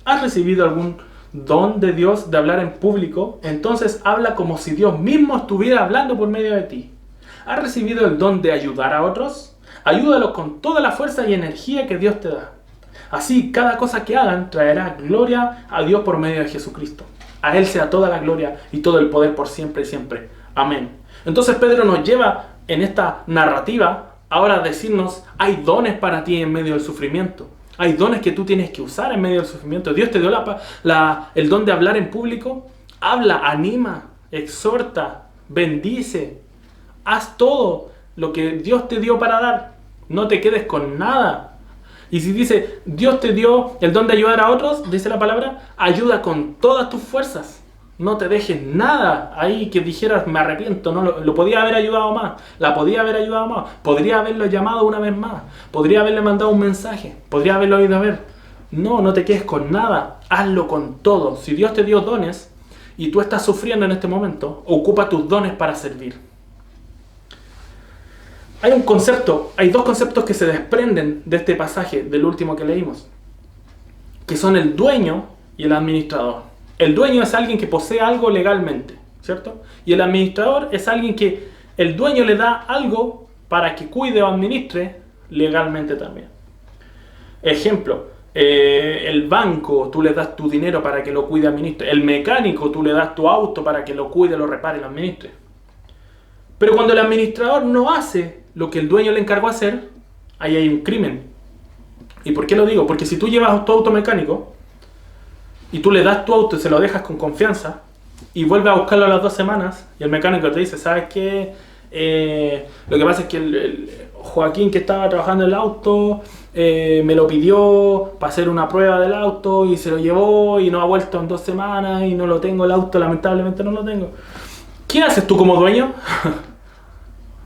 ¿Has recibido algún don de Dios de hablar en público? Entonces habla como si Dios mismo estuviera hablando por medio de ti. ¿Has recibido el don de ayudar a otros? Ayúdalos con toda la fuerza y energía que Dios te da. Así, cada cosa que hagan traerá gloria a Dios por medio de Jesucristo. A Él sea toda la gloria y todo el poder por siempre y siempre. Amén. Entonces Pedro nos lleva en esta narrativa ahora a decirnos, hay dones para ti en medio del sufrimiento. Hay dones que tú tienes que usar en medio del sufrimiento. Dios te dio el don de hablar en público. Habla, anima, exhorta, bendice. Haz todo lo que Dios te dio para dar. No te quedes con nada. Y si dice, Dios te dio el don de ayudar a otros, dice la palabra, ayuda con todas tus fuerzas. No te dejes nada ahí que dijeras, me arrepiento, no lo podía haber ayudado más, la podía haber ayudado más, podría haberlo llamado una vez más, podría haberle mandado un mensaje, podría haberlo ido a ver. No te quedes con nada, hazlo con todo. Si Dios te dio dones y tú estás sufriendo en este momento, ocupa tus dones para servir. Hay dos conceptos que se desprenden de este pasaje, del último que leímos, que son el dueño y el administrador. El dueño es alguien que posee algo legalmente, ¿cierto? Y el administrador es alguien que el dueño le da algo para que cuide o administre legalmente también. Ejemplo, el banco, tú le das tu dinero para que lo cuide, administre. El mecánico, tú le das tu auto para que lo cuide, lo repare y lo administre. Pero cuando el administrador no hace lo que el dueño le encargó hacer, ahí hay un crimen. ¿Y por qué lo digo? Porque si tú llevas tu auto mecánico y tú le das tu auto y se lo dejas con confianza y vuelves a buscarlo a las 2 semanas y el mecánico te dice, ¿sabes qué? Lo que pasa es que el Joaquín que estaba trabajando en el auto me lo pidió para hacer una prueba del auto y se lo llevó y no ha vuelto en 2 semanas y no lo tengo el auto, lamentablemente no lo tengo. ¿Qué haces tú como dueño?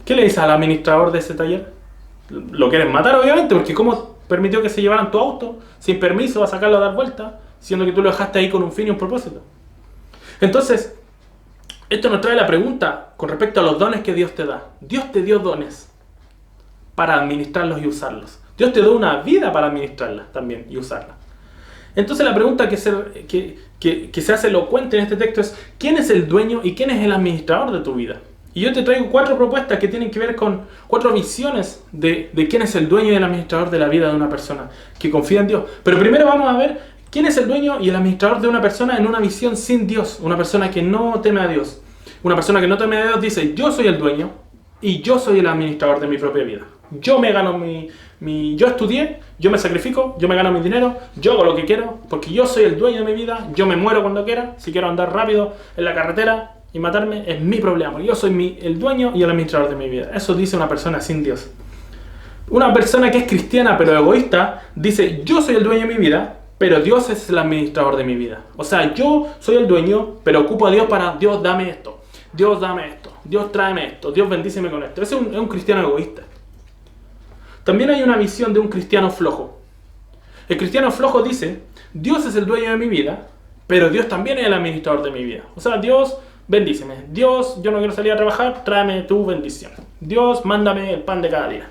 ¿Qué le dices al administrador de ese taller? Lo quieres matar, obviamente, porque ¿cómo permitió que se llevaran tu auto sin permiso a sacarlo a dar vuelta, siendo que tú lo dejaste ahí con un fin y un propósito? Entonces, esto nos trae la pregunta con respecto a los dones que Dios te da. Dios te dio dones para administrarlos y usarlos. Dios te dio una vida para administrarlas también y usarlas. Entonces la pregunta que se hace elocuente en este texto es, ¿quién es el dueño y quién es el administrador de tu vida? Y yo te traigo 4 propuestas que tienen que ver con 4 visiones de quién es el dueño y el administrador de la vida de una persona que confía en Dios. Pero primero vamos a ver quién es el dueño y el administrador de una persona en una visión sin Dios. Una persona que no teme a Dios. Una persona que no teme a Dios dice, yo soy el dueño y yo soy el administrador de mi propia vida. Yo me gano yo estudié, yo me sacrifico, yo me gano mi dinero, yo hago lo que quiero, porque yo soy el dueño de mi vida, yo me muero cuando quiera, si quiero andar rápido en la carretera y matarme, es mi problema, porque yo soy el dueño y el administrador de mi vida. Eso dice una persona sin Dios. Una persona que es cristiana pero egoísta, dice, yo soy el dueño de mi vida, pero Dios es el administrador de mi vida. O sea, yo soy el dueño, pero ocupo a Dios para, Dios dame esto, Dios dame esto, Dios tráeme esto, Dios bendíceme con esto. Ese es un cristiano egoísta. También hay una visión de un cristiano flojo. El cristiano flojo dice, Dios es el dueño de mi vida, pero Dios también es el administrador de mi vida. O sea, Dios, bendíceme. Dios, yo no quiero salir a trabajar, tráeme tu bendición. Dios, mándame el pan de cada día.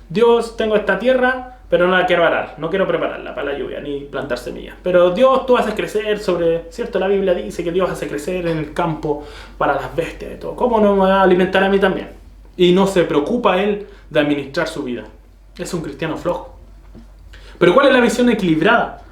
Dios, tengo esta tierra, pero no la quiero arar, no quiero prepararla para la lluvia, ni plantar semillas. Pero Dios, tú haces crecer ¿cierto? La Biblia dice que Dios hace crecer en el campo para las bestias y todo. ¿Cómo no me va a alimentar a mí también? Y no se preocupa él de administrar su vida. Es un cristiano flojo. Pero ¿cuál es la visión equilibrada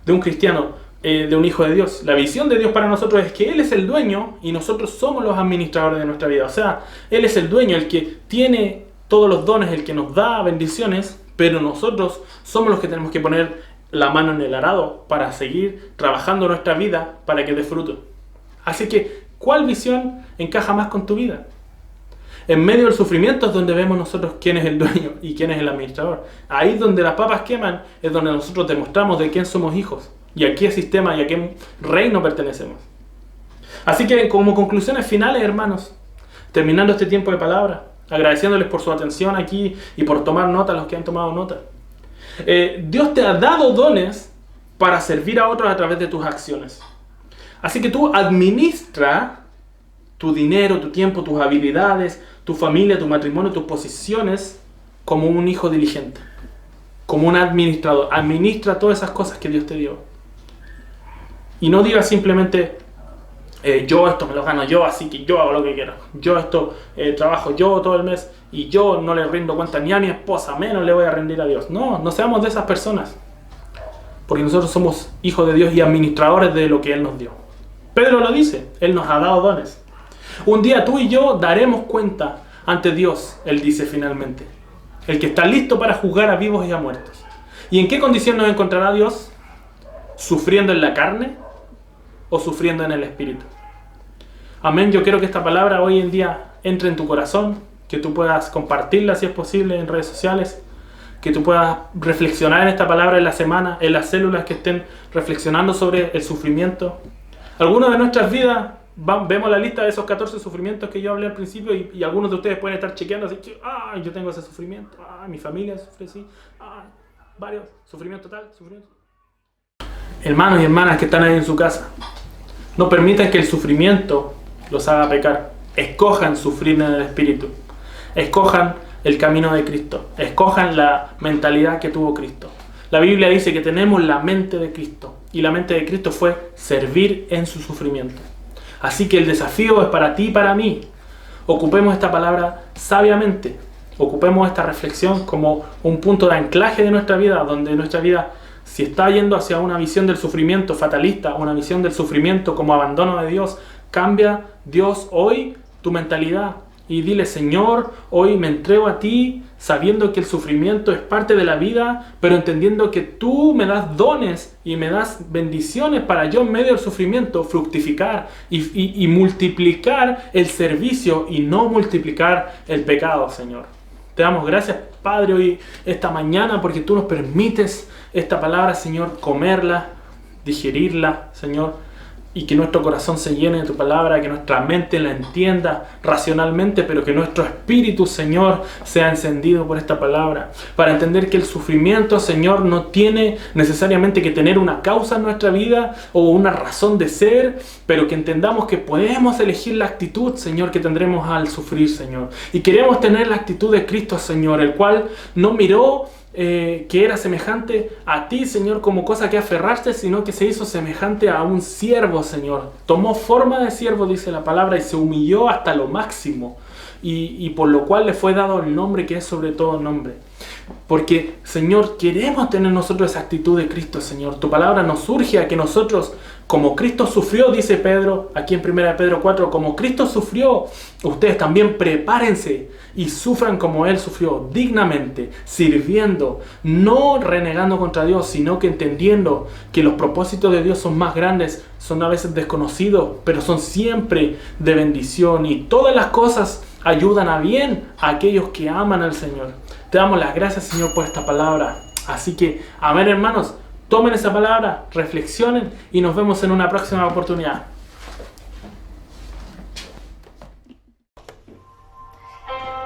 de un cristiano, de un hijo de Dios? La visión de Dios para nosotros es que Él es el dueño y nosotros somos los administradores de nuestra vida. O sea, Él es el dueño, el que tiene todos los dones, el que nos da bendiciones, pero nosotros somos los que tenemos que poner la mano en el arado para seguir trabajando nuestra vida para que dé fruto. Así que, ¿cuál visión encaja más con tu vida? En medio del sufrimiento es donde vemos nosotros quién es el dueño y quién es el administrador. Ahí donde las papas queman es donde nosotros demostramos de quién somos hijos y a qué sistema y a qué reino pertenecemos. Así que como conclusiones finales, hermanos, terminando este tiempo de palabra, agradeciéndoles por su atención aquí y por tomar nota, los que han tomado nota. Dios te ha dado dones para servir a otros a través de tus acciones. Así que tú administra tu dinero, tu tiempo, tus habilidades, tu familia, tu matrimonio, tus posiciones como un hijo diligente, como un administrador. Administra todas esas cosas que Dios te dio. Y no digas simplemente, yo esto me lo gano yo, así que yo hago lo que quiero. Yo esto trabajo yo todo el mes y yo no le rindo cuenta ni a mi esposa, menos le voy a rendir a Dios. No, no seamos de esas personas. Porque nosotros somos hijos de Dios y administradores de lo que Él nos dio. Pedro lo dice, Él nos ha dado dones. Un día tú y yo daremos cuenta ante Dios, Él dice finalmente. El que está listo para juzgar a vivos y a muertos. ¿Y en qué condición nos encontrará Dios? ¿Sufriendo en la carne o sufriendo en el espíritu? Amén. Yo quiero que esta palabra hoy en día entre en tu corazón, que tú puedas compartirla si es posible en redes sociales, que tú puedas reflexionar en esta palabra en la semana, en las células que estén reflexionando sobre el sufrimiento. Algunos de nuestras vidas vemos la lista de esos 14 sufrimientos que yo hablé al principio y algunos de ustedes pueden estar chequeando así, yo tengo ese sufrimiento, mi familia sufre así, varios, sufrimiento tal, sufrimiento. Hermanos y hermanas que están ahí en su casa, no permitan que el sufrimiento los haga pecar. Escojan sufrir en el Espíritu. Escojan el camino de Cristo. Escojan la mentalidad que tuvo Cristo. La Biblia dice que tenemos la mente de Cristo. Y la mente de Cristo fue servir en su sufrimiento. Así que el desafío es para ti y para mí. Ocupemos esta palabra sabiamente. ocupemos esta reflexión como un punto de anclaje de nuestra vida, donde nuestra vida, si está yendo hacia una visión del sufrimiento fatalista, una visión del sufrimiento como abandono de Dios, cambia, Dios, hoy tu mentalidad y dile: Señor, hoy me entrego a ti, sabiendo que el sufrimiento es parte de la vida, pero entendiendo que tú me das dones y me das bendiciones para yo en medio del sufrimiento fructificar y multiplicar el servicio y no multiplicar el pecado, Señor. Te damos gracias, Padre, hoy, esta mañana, porque tú nos permites esta palabra, Señor, comerla, digerirla, Señor, y que nuestro corazón se llene de tu palabra, que nuestra mente la entienda racionalmente, pero que nuestro espíritu, Señor, sea encendido por esta palabra, para entender que el sufrimiento, Señor, no tiene necesariamente que tener una causa en nuestra vida o una razón de ser, pero que entendamos que podemos elegir la actitud, Señor, que tendremos al sufrir, Señor. Y queremos tener la actitud de Cristo, Señor, el cual no miró que era semejante a ti, Señor, como cosa que aferraste, sino que se hizo semejante a un siervo, Señor. Tomó forma de siervo, dice la palabra, y se humilló hasta lo máximo. Y por lo cual le fue dado el nombre que es sobre todo nombre. Porque, Señor, queremos tener nosotros esa actitud de Cristo, Señor. Tu palabra nos urge a que nosotros, como Cristo sufrió, dice Pedro, aquí en 1 Pedro 4, como Cristo sufrió, ustedes también prepárense y sufran como Él sufrió, dignamente, sirviendo, no renegando contra Dios, sino que entendiendo que los propósitos de Dios son más grandes, son a veces desconocidos, pero son siempre de bendición, y todas las cosas ayudan a bien a aquellos que aman al Señor. Te damos las gracias, Señor, por esta palabra. Así que, amén, hermanos. Tomen esa palabra, reflexionen y nos vemos en una próxima oportunidad.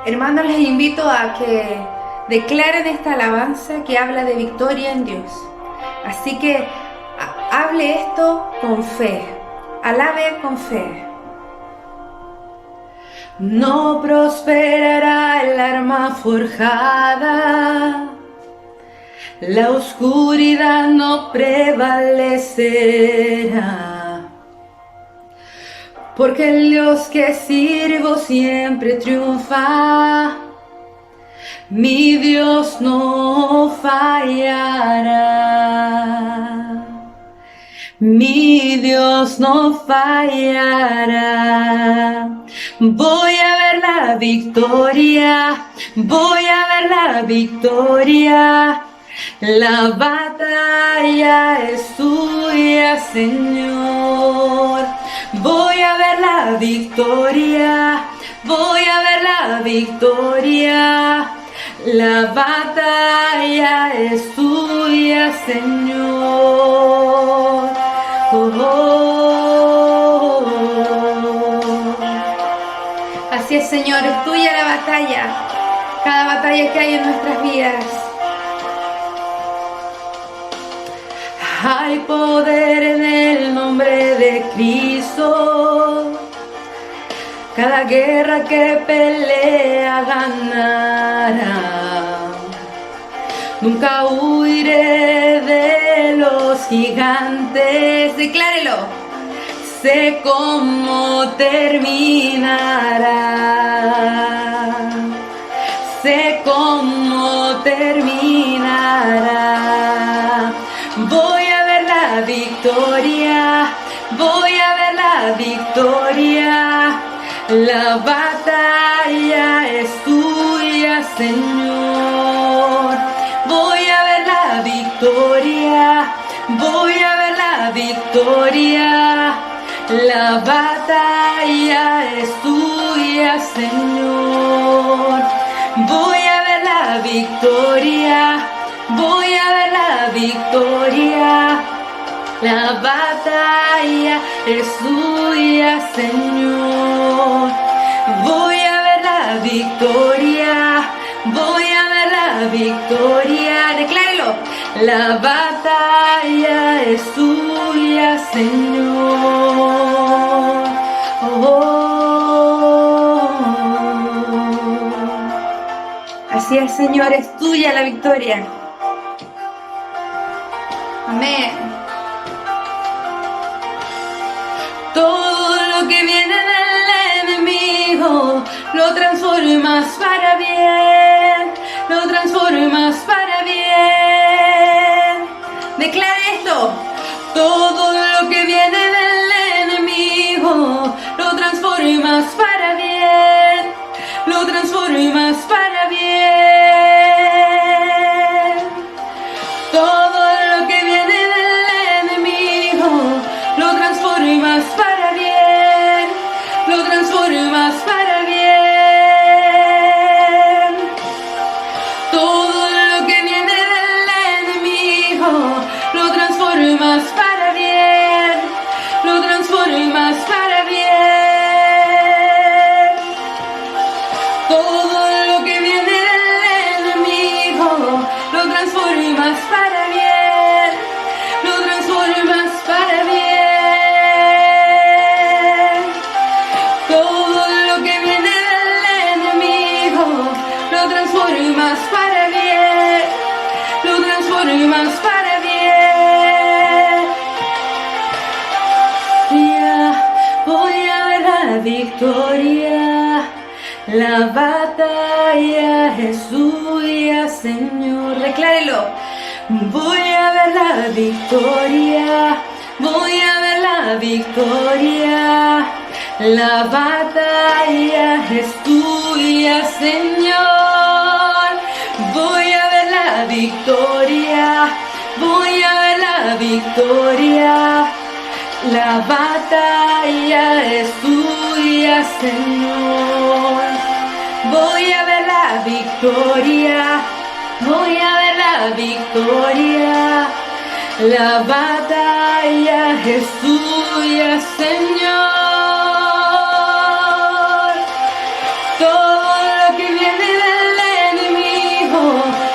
Hermanos, les invito a que declaren esta alabanza que habla de victoria en Dios. Así que hable esto con fe, alabe con fe. No prosperará el arma forjada, la oscuridad no prevalecerá, porque el Dios que sirvo siempre triunfa, mi Dios no fallará, mi Dios no fallará. Voy a ver la victoria, voy a ver la victoria. La batalla es tuya, Señor. Voy a ver la victoria, voy a ver la victoria. La batalla es tuya, Señor. Así es, Señor, es tuya la batalla, cada batalla que hay en nuestras vidas. Hay poder en el nombre de Cristo, cada guerra que pelea ganará. Nunca huiré de los gigantes, declárelo. Sé cómo terminará, sé cómo terminará. Voy a ver la victoria, voy a ver la victoria. La batalla es tuya, Señor. Voy a ver la victoria, voy a ver la victoria. La batalla es tuya, Señor. Voy a ver la victoria, voy a ver la victoria. La batalla es tuya, Señor. Voy a ver la victoria, voy a ver la victoria. Declárelo. La batalla es tuya, Señor. Así es, Señor, es tuya la victoria. Amén. Todo lo que viene del enemigo lo transformas para bien. lo transformas para bien. Declara esto. Todo lo que viene del enemigo, lo transformas para bien, lo transformas para bien. Todo lo que viene del enemigo, lo transformas para bien, lo transformas para bien. Todo lo que viene del enemigo, lo transformas para bien, lo transformas para bien. Todo lo que viene del enemigo, lo transformas para bien, lo transformas para bien. Todo lo que viene del enemigo, lo transformas para bien, lo transformas para bien. Voy a ver la victoria, la batalla es suya, Señor. Declárelo. Voy a ver la victoria, voy a ver la victoria, la batalla es tuya, Señor. Voy a ver la victoria, voy a ver la victoria, la batalla es tuya, Señor. Voy a ver la victoria, voy a ver la victoria, la batalla es tuya, Señor. Todo lo que viene del enemigo,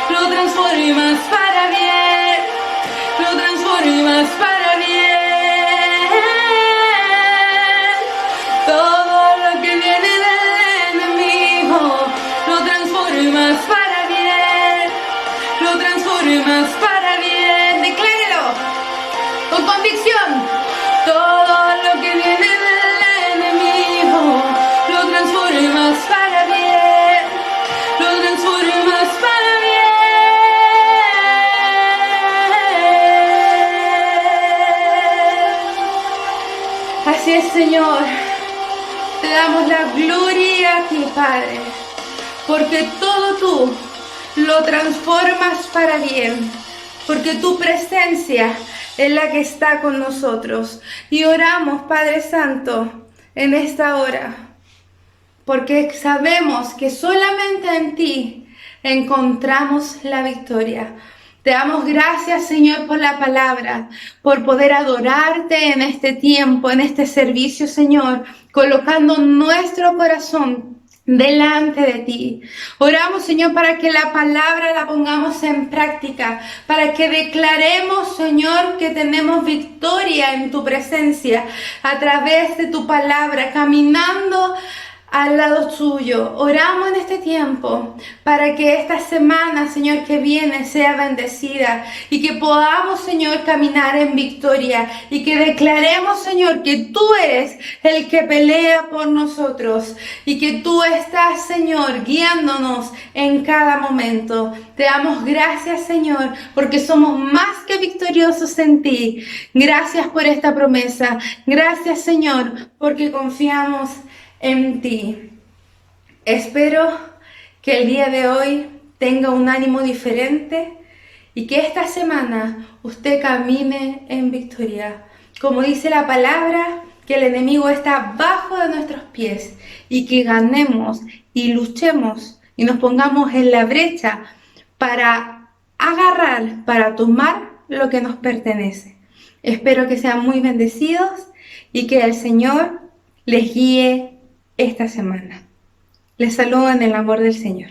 lo transformas para bien, lo transformas para bien. Todo lo que viene del enemigo, lo transformas para bien, lo transformas para bien. Declárelo con convicción. Todo lo que viene del enemigo, lo transformas para bien, lo transformas para bien. Así es, Señor. Te damos la gloria a ti, Padre, porque todo tú lo transformas para bien, porque tu presencia es la que está con nosotros. Y oramos, Padre Santo, en esta hora, porque sabemos que solamente en ti encontramos la victoria. Te damos gracias, Señor, por la palabra, por poder adorarte en este tiempo, en este servicio, Señor, colocando nuestro corazón delante de ti. Oramos, Señor, para que la palabra la pongamos en práctica, para que declaremos, Señor, que tenemos victoria en tu presencia a través de tu palabra, caminando al lado tuyo. Oramos en este tiempo para que esta semana, Señor, que viene sea bendecida y que podamos, Señor, caminar en victoria y que declaremos, Señor, que tú eres el que pelea por nosotros y que tú estás, Señor, guiándonos en cada momento. Te damos gracias, Señor, porque somos más que victoriosos en ti. Gracias por esta promesa. Gracias, Señor, porque confiamos en ti. Espero que el día de hoy tenga un ánimo diferente y que esta semana usted camine en victoria. Como dice la palabra, que el enemigo está bajo de nuestros pies y que ganemos y luchemos y nos pongamos en la brecha para agarrar, para tomar lo que nos pertenece. Espero que sean muy bendecidos y que el Señor les guíe esta semana. Les saludo en el amor del Señor.